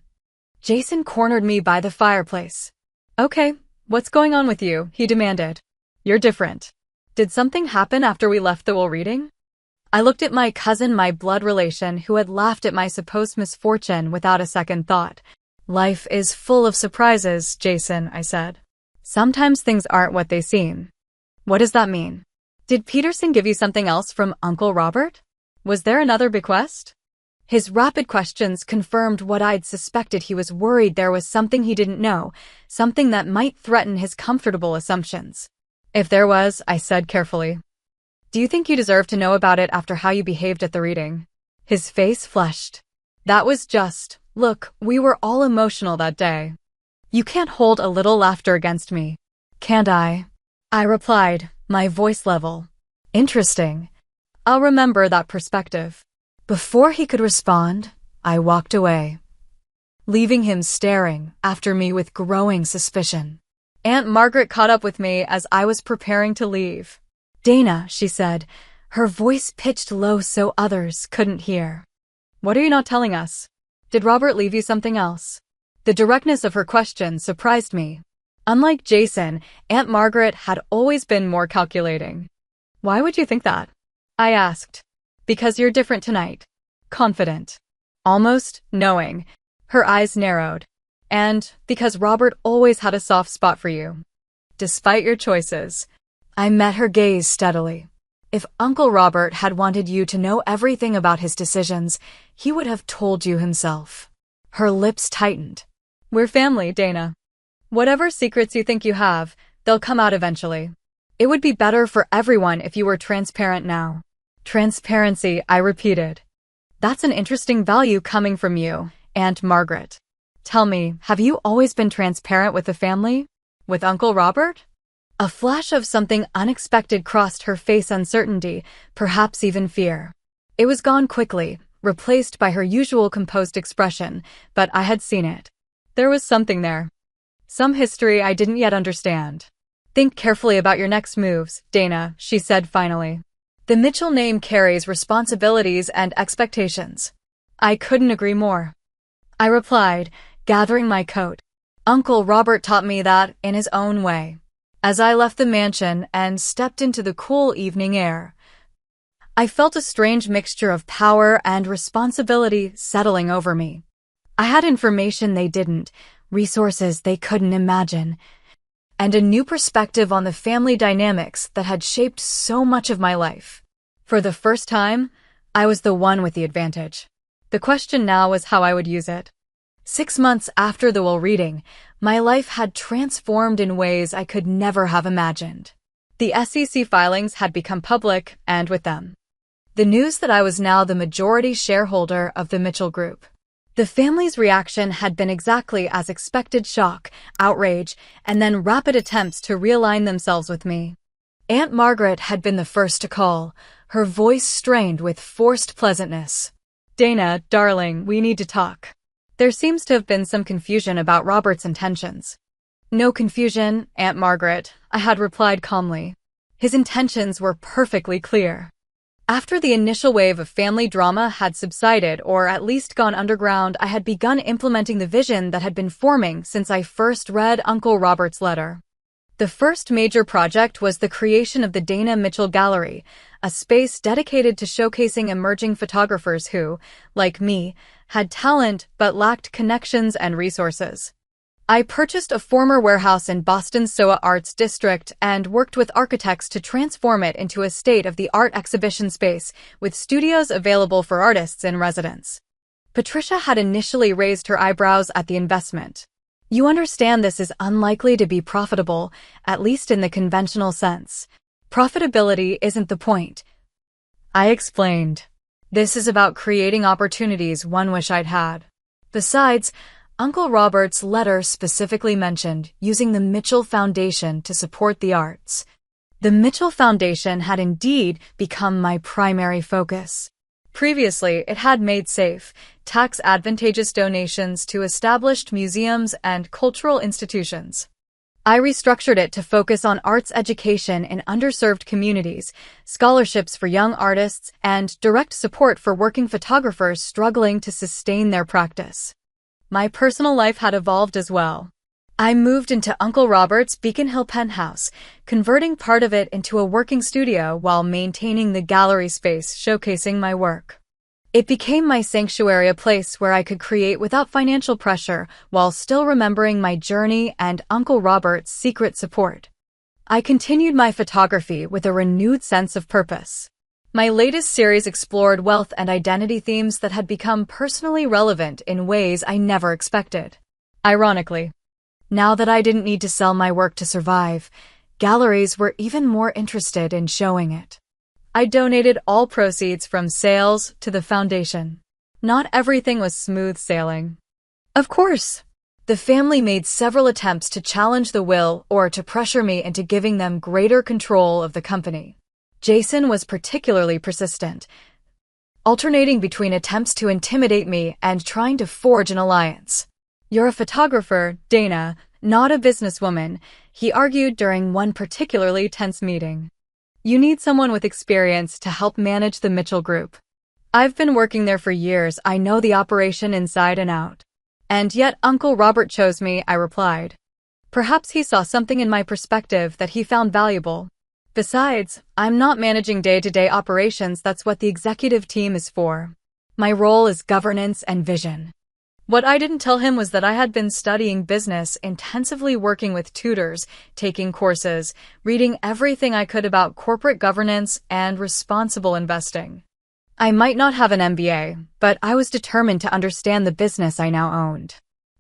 S1: Jason cornered me by the fireplace. "Okay, what's going on with you?" he demanded. "You're different. Did something happen after we left the will reading?" I looked at my cousin, my blood relation, who had laughed at my supposed misfortune without a second thought. "Life is full of surprises, Jason," I said. "Sometimes things aren't what they seem." "What does that mean? Did Peterson give you something else from Uncle Robert? Was there another bequest?" His rapid questions confirmed what I'd suspected. He was worried there was something he didn't know, something that might threaten his comfortable assumptions. "If there was," I said carefully, "do you think you deserve to know about it after how you behaved at the reading?" His face flushed. "That was just, look, we were all emotional that day. You can't hold a little laughter against me, can't I?" I replied, my voice level. "Interesting. I'll remember that perspective." Before he could respond, I walked away, leaving him staring after me with growing suspicion. Aunt Margaret caught up with me as I was preparing to leave. "Dana," she said, her voice pitched low so others couldn't hear. "What are you not telling us? Did Robert leave you something else?" The directness of her question surprised me. Unlike Jason, Aunt Margaret had always been more calculating. "Why would you think that?" I asked. "Because you're different tonight." Confident. Almost knowing. Her eyes narrowed. "And because Robert always had a soft spot for you. Despite your choices." I met her gaze steadily. If Uncle Robert had wanted you to know everything about his decisions, he would have told you himself. Her lips tightened. We're family, Dana. Whatever secrets you think you have, they'll come out eventually. It would be better for everyone if you were transparent now. Transparency, I repeated. That's an interesting value coming from you, Aunt Margaret. Tell me, have you always been transparent with the family? With Uncle Robert? A flash of something unexpected crossed her face, uncertainty, perhaps even fear. It was gone quickly, replaced by her usual composed expression, but I had seen it. There was something there. Some history I didn't yet understand. Think carefully about your next moves, Dana, she said finally. The Mitchell name carries responsibilities and expectations. I couldn't agree more. I replied, gathering my coat. Uncle Robert taught me that in his own way. As I left the mansion and stepped into the cool evening air, I felt a strange mixture of power and responsibility settling over me. I had information they didn't, resources they couldn't imagine, and a new perspective on the family dynamics that had shaped so much of my life. For the first time, I was the one with the advantage. The question now was how I would use it. 6 months after the will reading, my life had transformed in ways I could never have imagined. The SEC filings had become public, and with them, the news that I was now the majority shareholder of the Mitchell Group. The family's reaction had been exactly as expected: shock, outrage, and then rapid attempts to realign themselves with me. Aunt Margaret had been the first to call, her voice strained with forced pleasantness. Dana, darling, we need to talk. There seems to have been some confusion about Robert's intentions. No confusion, Aunt Margaret, I had replied calmly. His intentions were perfectly clear. After the initial wave of family drama had subsided, or at least gone underground, I had begun implementing the vision that had been forming since I first read Uncle Robert's letter. The first major project was the creation of the Dana Mitchell Gallery, a space dedicated to showcasing emerging photographers who, like me, had talent but lacked connections and resources. I purchased a former warehouse in Boston's SoA Arts District and worked with architects to transform it into a state-of-the-art exhibition space with studios available for artists in residence. Patricia had initially raised her eyebrows at the investment. You understand this is unlikely to be profitable, at least in the conventional sense. Profitability isn't the point, I explained. This is about creating opportunities one wish I'd had. Besides, Uncle Robert's letter specifically mentioned using the Mitchell Foundation to support the arts. The Mitchell Foundation had indeed become my primary focus. Previously, it had made safe, tax-advantageous donations to established museums and cultural institutions. I restructured it to focus on arts education in underserved communities, scholarships for young artists, and direct support for working photographers struggling to sustain their practice. My personal life had evolved as well. I moved into Uncle Robert's Beacon Hill penthouse, converting part of it into a working studio while maintaining the gallery space showcasing my work. It became my sanctuary, a place where I could create without financial pressure while still remembering my journey and Uncle Robert's secret support. I continued my photography with a renewed sense of purpose. My latest series explored wealth and identity themes that had become personally relevant in ways I never expected. Ironically, now that I didn't need to sell my work to survive, galleries were even more interested in showing it. I donated all proceeds from sales to the foundation. Not everything was smooth sailing. Of course, the family made several attempts to challenge the will or to pressure me into giving them greater control of the company. Jason was particularly persistent, alternating between attempts to intimidate me and trying to forge an alliance. You're a photographer, Dana, not a businesswoman, he argued during one particularly tense meeting. You need someone with experience to help manage the Mitchell Group. I've been working there for years, I know the operation inside and out. And yet Uncle Robert chose me, I replied. Perhaps he saw something in my perspective that he found valuable. Besides, I'm not managing day-to-day operations, that's what the executive team is for. My role is governance and vision. What I didn't tell him was that I had been studying business, intensively working with tutors, taking courses, reading everything I could about corporate governance and responsible investing. I might not have an MBA, but I was determined to understand the business I now owned.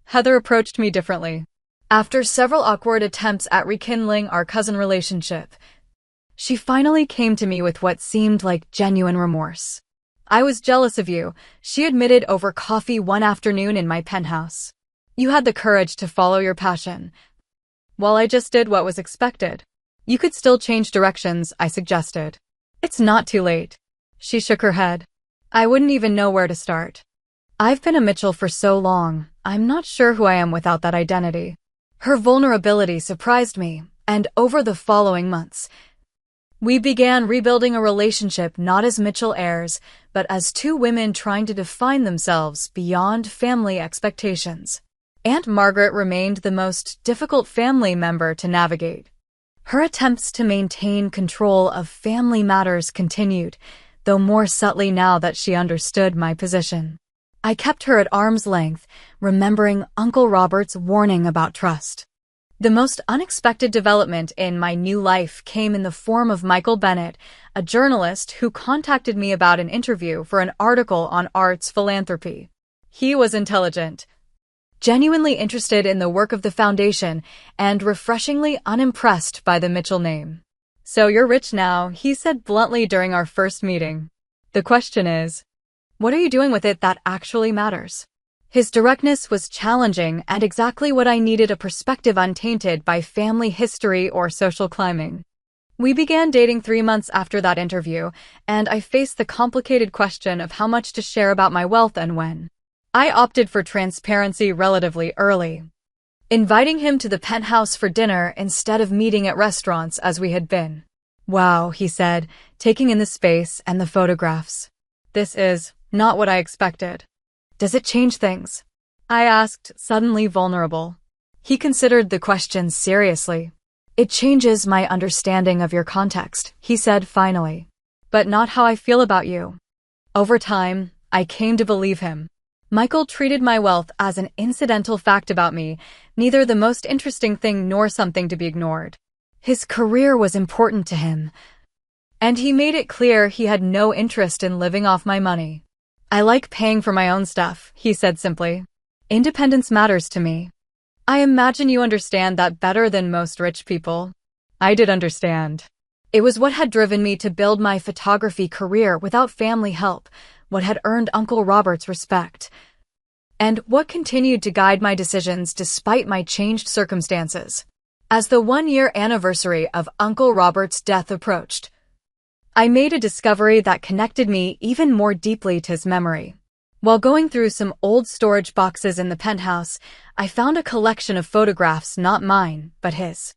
S1: Heather approached me differently. After several awkward attempts at rekindling our cousin relationship, she finally came to me with what seemed like genuine remorse. "I was jealous of you," she admitted over coffee one afternoon in my penthouse. "You had the courage to follow your passion, while I just did what was expected." "You could still change directions," I suggested. "It's not too late." She shook her head. "I wouldn't even know where to start. I've been a Mitchell for so long, I'm not sure who I am without that identity." Her vulnerability surprised me, and over the following months, we began rebuilding a relationship not as Mitchell heirs, but as two women trying to define themselves beyond family expectations. Aunt Margaret remained the most difficult family member to navigate. Her attempts to maintain control of family matters continued, though more subtly now that she understood my position. I kept her at arm's length, remembering Uncle Robert's warning about trust. The most unexpected development in my new life came in the form of Michael Bennett, a journalist who contacted me about an interview for an article on arts philanthropy. He was intelligent, genuinely interested in the work of the foundation, and refreshingly unimpressed by the Mitchell name. "So you're rich now," he said bluntly during our first meeting. "The question is, what are you doing with it that actually matters?" His directness was challenging and exactly what I needed, a perspective untainted by family history or social climbing. We began dating 3 months after that interview, and I faced the complicated question of how much to share about my wealth and when. I opted for transparency relatively early, inviting him to the penthouse for dinner instead of meeting at restaurants as we had been. "Wow," he said, taking in the space and the photographs. "This is not what I expected." "Does it change things?" I asked, suddenly vulnerable. He considered the question seriously. "It changes my understanding of your context," he said finally. "But not how I feel about you." Over time, I came to believe him. Michael treated my wealth as an incidental fact about me, neither the most interesting thing nor something to be ignored. His career was important to him, and he made it clear he had no interest in living off my money. "I like paying for my own stuff," he said simply. "Independence matters to me." I imagine you understand that better than most rich people. I did understand. It was what had driven me to build my photography career without family help, what had earned Uncle Robert's respect, and what continued to guide my decisions despite my changed circumstances. As the 1-year anniversary of Uncle Robert's death approached, I made a discovery that connected me even more deeply to his memory. While going through some old storage boxes in the penthouse, I found a collection of photographs not mine, but his.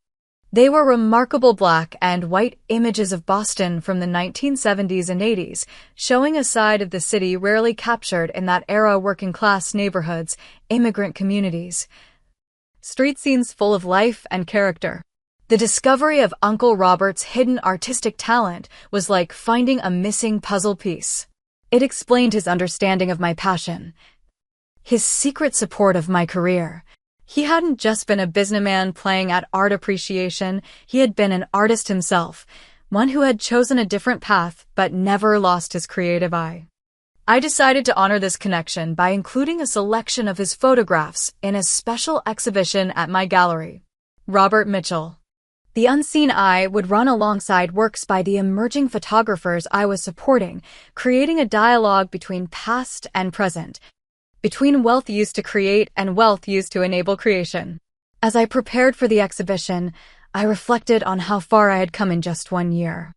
S1: They were remarkable black and white images of Boston from the 1970s and 80s, showing a side of the city rarely captured in that era: working-class neighborhoods, immigrant communities, street scenes full of life and character. The discovery of Uncle Robert's hidden artistic talent was like finding a missing puzzle piece. It explained his understanding of my passion, his secret support of my career. He hadn't just been a businessman playing at art appreciation, he had been an artist himself, one who had chosen a different path but never lost his creative eye. I decided to honor this connection by including a selection of his photographs in a special exhibition at my gallery. Robert Mitchell. The unseen eye would run alongside works by the emerging photographers I was supporting, creating a dialogue between past and present, between wealth used to create and wealth used to enable creation. As I prepared for the exhibition, I reflected on how far I had come in just 1 year.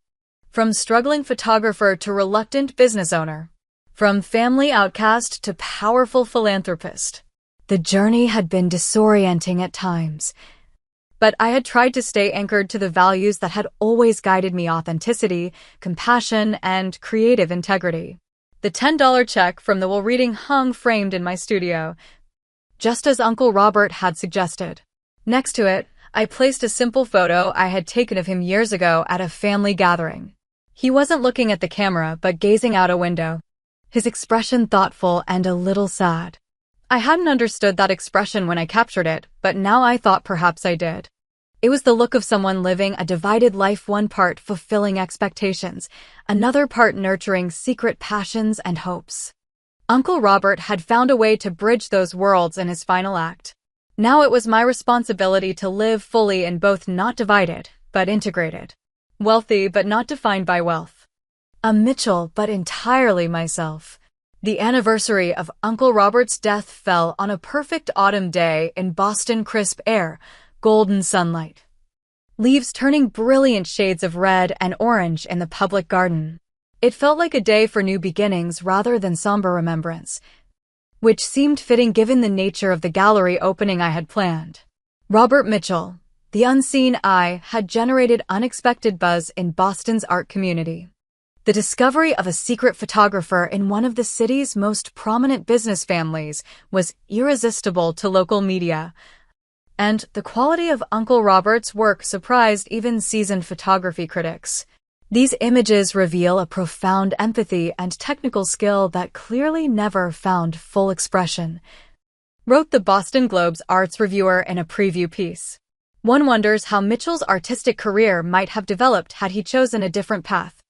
S1: From struggling photographer to reluctant business owner, from family outcast to powerful philanthropist. The journey had been disorienting at times, but I had tried to stay anchored to the values that had always guided me: authenticity, compassion, and creative integrity. The $10 check from the Will reading hung framed in my studio, just as Uncle Robert had suggested. Next to it, I placed a simple photo I had taken of him years ago at a family gathering. He wasn't looking at the camera, but gazing out a window, his expression thoughtful and a little sad. I hadn't understood that expression when I captured it, but now I thought perhaps I did. It was the look of someone living a divided life, one part fulfilling expectations, another part nurturing secret passions and hopes. Uncle Robert had found a way to bridge those worlds in his final act. Now it was my responsibility to live fully in both, not divided, but integrated. Wealthy, but not defined by wealth. A Mitchell, but entirely myself. The anniversary of Uncle Robert's death fell on a perfect autumn day in Boston. Crisp air, golden sunlight. Leaves turning brilliant shades of red and orange in the public garden. It felt like a day for new beginnings rather than somber remembrance, which seemed fitting given the nature of the gallery opening I had planned. Robert Mitchell, the unseen eye, had generated unexpected buzz in Boston's art community. The discovery of a secret photographer in one of the city's most prominent business families was irresistible to local media, and the quality of Uncle Robert's work surprised even seasoned photography critics. These images reveal a profound empathy and technical skill that clearly never found full expression, wrote the Boston Globe's arts reviewer in a preview piece. One wonders how Mitchell's artistic career might have developed had he chosen a different path.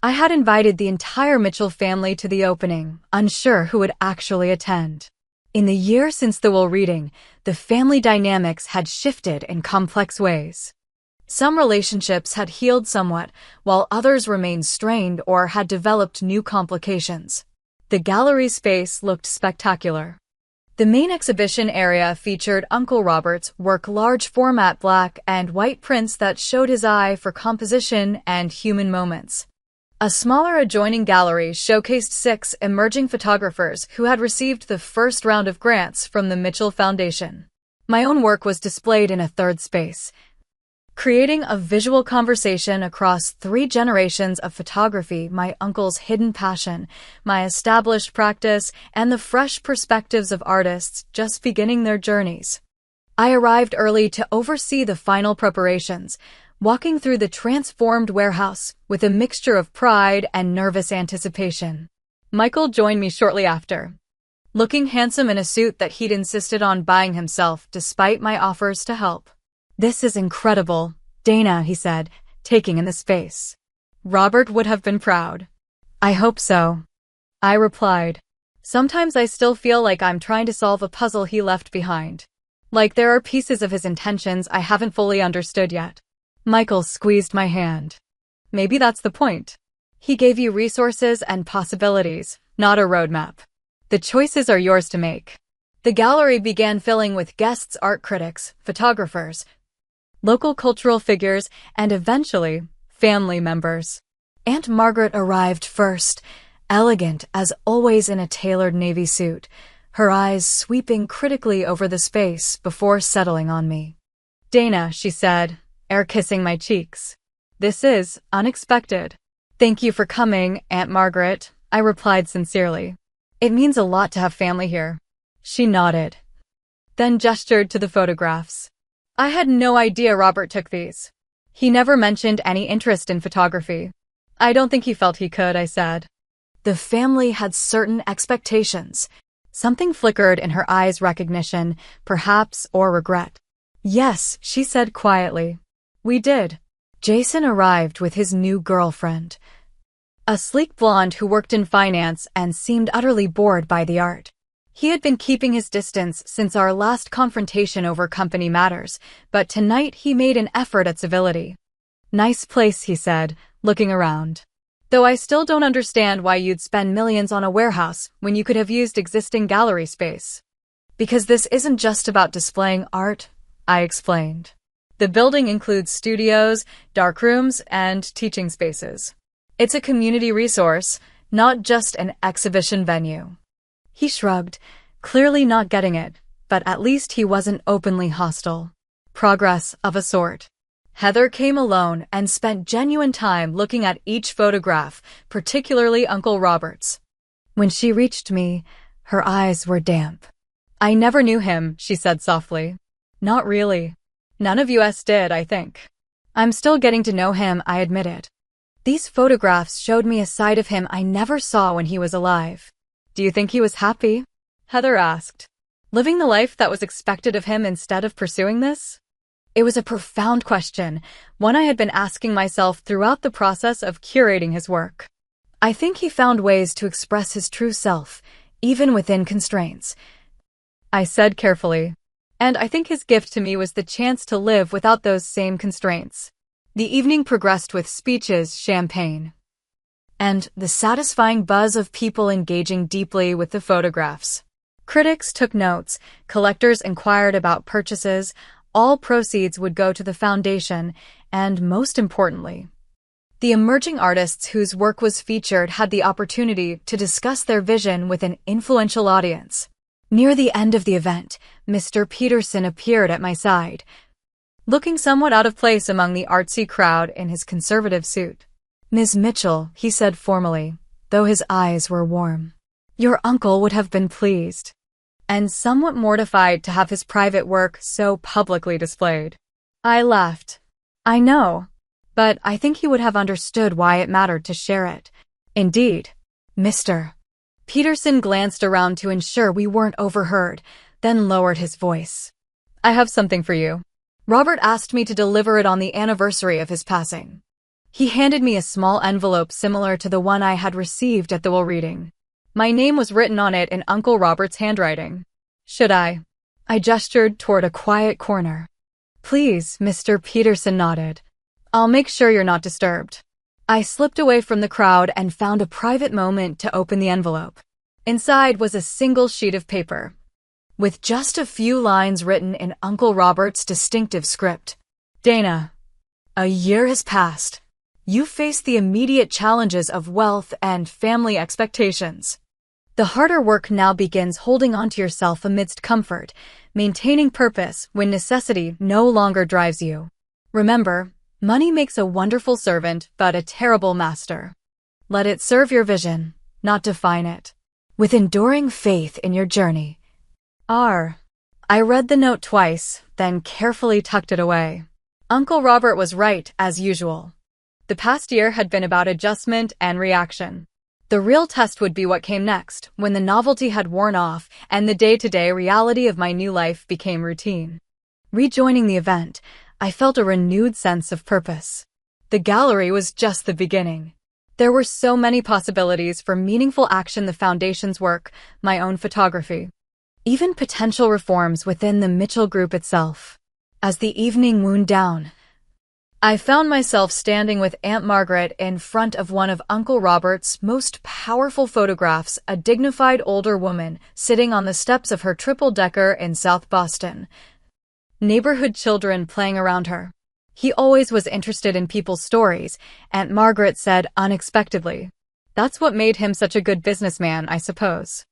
S1: I had invited the entire Mitchell family to the opening, unsure who would actually attend. In the year since the will reading, the family dynamics had shifted in complex ways. Some relationships had healed somewhat, while others remained strained or had developed new complications. The gallery space looked spectacular. The main exhibition area featured Uncle Robert's work, large format black and white prints that showed his eye for composition and human moments. A smaller adjoining gallery showcased 6 emerging photographers who had received the first round of grants from the Mitchell Foundation. My own work was displayed in a third space, creating a visual conversation across 3 generations of photography: my uncle's hidden passion, my established practice, and the fresh perspectives of artists just beginning their journeys. I arrived early to oversee the final preparations, walking through the transformed warehouse with a mixture of pride and nervous anticipation. Michael joined me shortly after, looking handsome in a suit that he'd insisted on buying himself despite my offers to help. "This is incredible, Dana," he said, taking in the space. Robert would have been proud. "I hope so," I replied. Sometimes I still feel like I'm trying to solve a puzzle he left behind. Like there are pieces of his intentions I haven't fully understood yet. Michael squeezed my hand. "Maybe that's the point. He gave you resources and possibilities, not a roadmap. The choices are yours to make." The gallery began filling with guests, art critics, photographers, local cultural figures, and eventually, family members. Aunt Margaret arrived first, elegant as always in a tailored navy suit, her eyes sweeping critically over the space before settling on me. "Dana," she said, air-kissing my cheeks. "This is unexpected." "Thank you for coming, Aunt Margaret," I replied sincerely. "It means a lot to have family here." She nodded, then gestured to the photographs. "I had no idea Robert took these. He never mentioned any interest in photography." "I don't think he felt he could," I said. The family had certain expectations. Something flickered in her eyes, recognition, perhaps, or regret. "Yes," she said quietly. "We did." Jason arrived with his new girlfriend, a sleek blonde who worked in finance and seemed utterly bored by the art. He had been keeping his distance since our last confrontation over company matters, but tonight he made an effort at civility. "Nice place," he said, looking around. "Though I still don't understand why you'd spend millions on a warehouse when you could have used existing gallery space." "Because this isn't just about displaying art," I explained. "The building includes studios, darkrooms, and teaching spaces. It's a community resource, not just an exhibition venue." He shrugged, clearly not getting it, but at least he wasn't openly hostile. Progress of a sort. Heather came alone and spent genuine time looking at each photograph, particularly Uncle Robert's. When she reached me, her eyes were damp. "I never knew him," she said softly. "Not really. None of us did, I think. I'm still getting to know him," I admitted. "These photographs showed me a side of him I never saw when he was alive." "Do you think he was happy?" Heather asked. Living the life that was expected of him instead of pursuing this? It was a profound question, one I had been asking myself throughout the process of curating his work. I think he found ways to express his true self, even within constraints, I said carefully. And I think his gift to me was the chance to live without those same constraints. The evening progressed with speeches, champagne, and the satisfying buzz of people engaging deeply with the photographs. Critics took notes, collectors inquired about purchases, all proceeds would go to the foundation, and most importantly, the emerging artists whose work was featured had the opportunity to discuss their vision with an influential audience. Near the end of the event, Mr. Peterson appeared at my side, looking somewhat out of place among the artsy crowd in his conservative suit. "Ms. Mitchell," he said formally, though his eyes were warm. "Your uncle would have been pleased and somewhat mortified to have his private work so publicly displayed." I laughed. "I know, but I think he would have understood why it mattered to share it." "Indeed, Mr. Peterson glanced around to ensure we weren't overheard, then lowered his voice. "I have something for you. Robert asked me to deliver it on the anniversary of his passing." He handed me a small envelope similar to the one I had received at the will reading. My name was written on it in Uncle Robert's handwriting. "Should I?" I gestured toward a quiet corner. "Please," Mr. Peterson nodded. "I'll make sure you're not disturbed." I slipped away from the crowd and found a private moment to open the envelope. Inside was a single sheet of paper, with just a few lines written in Uncle Robert's distinctive script. "Dana, a year has passed. You face the immediate challenges of wealth and family expectations. The harder work now begins holding on to yourself amidst comfort, maintaining purpose when necessity no longer drives you. Remember, money makes a wonderful servant, but a terrible master. Let it serve your vision, not define it. With enduring faith in your journey. R." I read the note twice, then carefully tucked it away. Uncle Robert was right, as usual. The past year had been about adjustment and reaction. The real test would be what came next, when the novelty had worn off and the day-to-day reality of my new life became routine. Rejoining the event, I felt a renewed sense of purpose. The gallery was just the beginning. There were so many possibilities for meaningful action: the Foundation's work, my own photography, even potential reforms within the Mitchell Group itself. As the evening wound down, I found myself standing with Aunt Margaret in front of one of Uncle Robert's most powerful photographs, a dignified older woman sitting on the steps of her triple-decker in South Boston. Neighborhood children playing around her. "He always was interested in people's stories," Aunt Margaret said unexpectedly. "That's what made him such a good businessman, I suppose.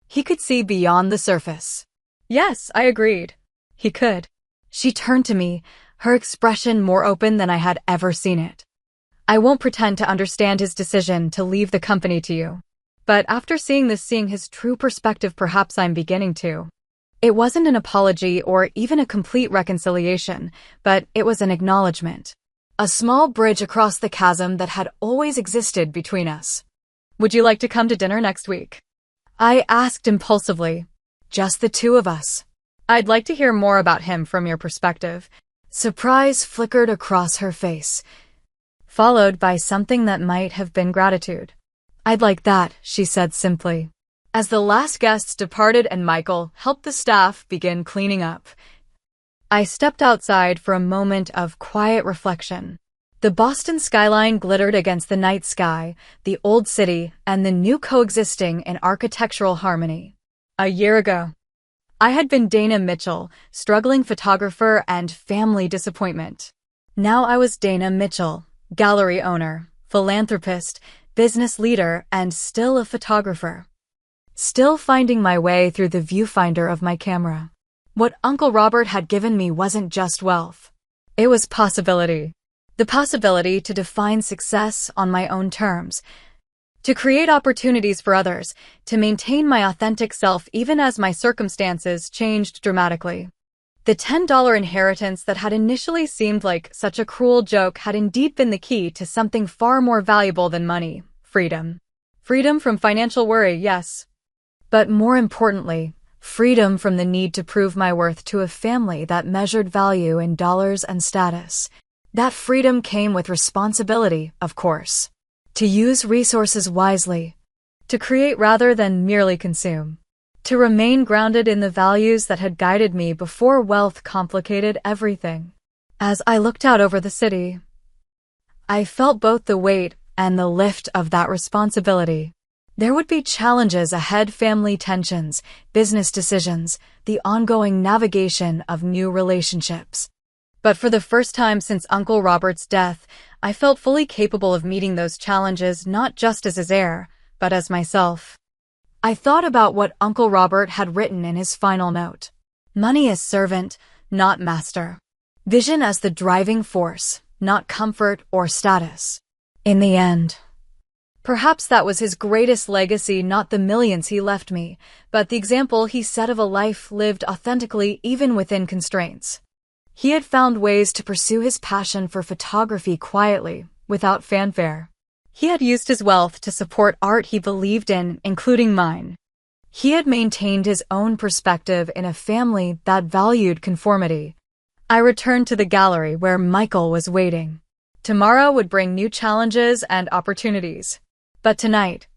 S1: He could see beyond the surface." Yes, I agreed. He could. She turned to me, her expression more open than I had ever seen it. "I won't pretend to understand his decision to leave the company to you. But after seeing his true perspective, perhaps I'm beginning to." It wasn't an apology or even a complete reconciliation, but it was an acknowledgement. A small bridge across the chasm that had always existed between us. "Would you like to come to dinner next week?" I asked impulsively. "Just the two of us." "I'd like to hear more about him from your perspective." Surprise flickered across her face, followed by something that might have been gratitude. "I'd like that," she said simply. As the last guests departed and Michael helped the staff begin cleaning up, I stepped outside for a moment of quiet reflection. The Boston skyline glittered against the night sky, the old city and the new coexisting in architectural harmony. A year ago, I had been Dana Mitchell, struggling photographer and family disappointment. Now I was Dana Mitchell, gallery owner, philanthropist, business leader, and still a photographer. Still finding my way through the viewfinder of my camera. What Uncle Robert had given me wasn't just wealth. It was possibility. The possibility to define success on my own terms, to create opportunities for others, to maintain my authentic self even as my circumstances changed dramatically. The $10 inheritance that had initially seemed like such a cruel joke had indeed been the key to something far more valuable than money: freedom. Freedom from financial worry, yes. But more importantly, Freedom from the need to prove my worth to a family that measured value in dollars and status. That freedom came with responsibility, of course. To use resources wisely. To create rather than merely consume. To remain grounded in the values that had guided me before wealth complicated everything. As I looked out over the city, I felt both the weight and the lift of that responsibility. There would be challenges ahead: family tensions, business decisions, the ongoing navigation of new relationships. But for the first time since Uncle Robert's death, I felt fully capable of meeting those challenges not just as his heir, but as myself. I thought about what Uncle Robert had written in his final note. Money as servant, not master. Vision as the driving force, not comfort or status. In the end, perhaps that was his greatest legacy, not the millions he left me, but the example he set of a life lived authentically even within constraints. He had found ways to pursue his passion for photography quietly, without fanfare. He had used his wealth to support art he believed in, including mine. He had maintained his own perspective in a family that valued conformity. I returned to the gallery where Michael was waiting. Tomorrow would bring new challenges and opportunities. But tonight,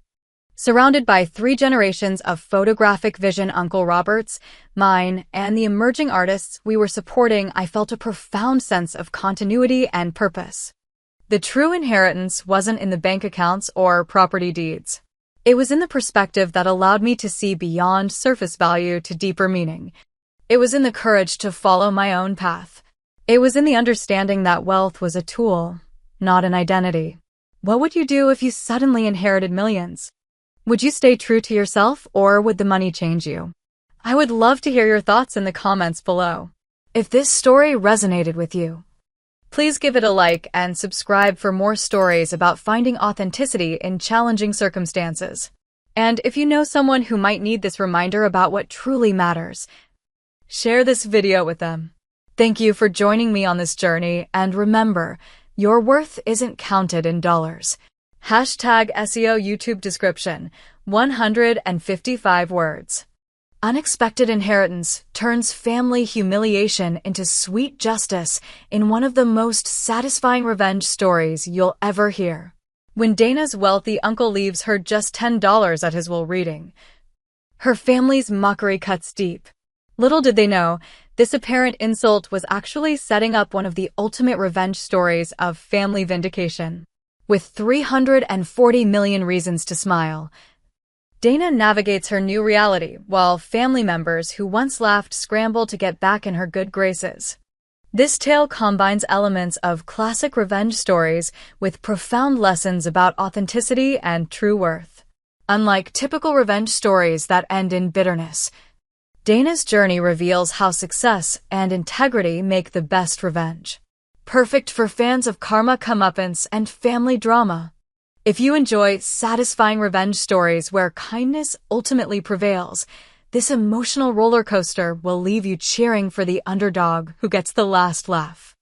S1: surrounded by 3 generations of photographic vision, Uncle Robert's, mine, and the emerging artists we were supporting, I felt a profound sense of continuity and purpose. The true inheritance wasn't in the bank accounts or property deeds. It was in the perspective that allowed me to see beyond surface value to deeper meaning. It was in the courage to follow my own path. It was in the understanding that wealth was a tool, not an identity. What would you do if you suddenly inherited millions? Would you stay true to yourself, or would the money change you? I would love to hear your thoughts in the comments below. If this story resonated with you, please give it a like and subscribe for more stories about finding authenticity in challenging circumstances. And if you know someone who might need this reminder about what truly matters, share this video with them. Thank you for joining me on this journey, and remember, your worth isn't counted in dollars. Hashtag SEO YouTube description, 155 words. Unexpected inheritance turns family humiliation into sweet justice in one of the most satisfying revenge stories you'll ever hear. When Dana's wealthy uncle leaves her just $10 at his will reading, her family's mockery cuts deep. Little did they know, this apparent insult was actually setting up one of the ultimate revenge stories of family vindication. With 340 million reasons to smile, Dana navigates her new reality, while family members who once laughed scramble to get back in her good graces. This tale combines elements of classic revenge stories with profound lessons about authenticity and true worth. Unlike typical revenge stories that end in bitterness, Dana's journey reveals how success and integrity make the best revenge. Perfect for fans of karma, comeuppance, and family drama. If you enjoy satisfying revenge stories where kindness ultimately prevails, this emotional roller coaster will leave you cheering for the underdog who gets the last laugh.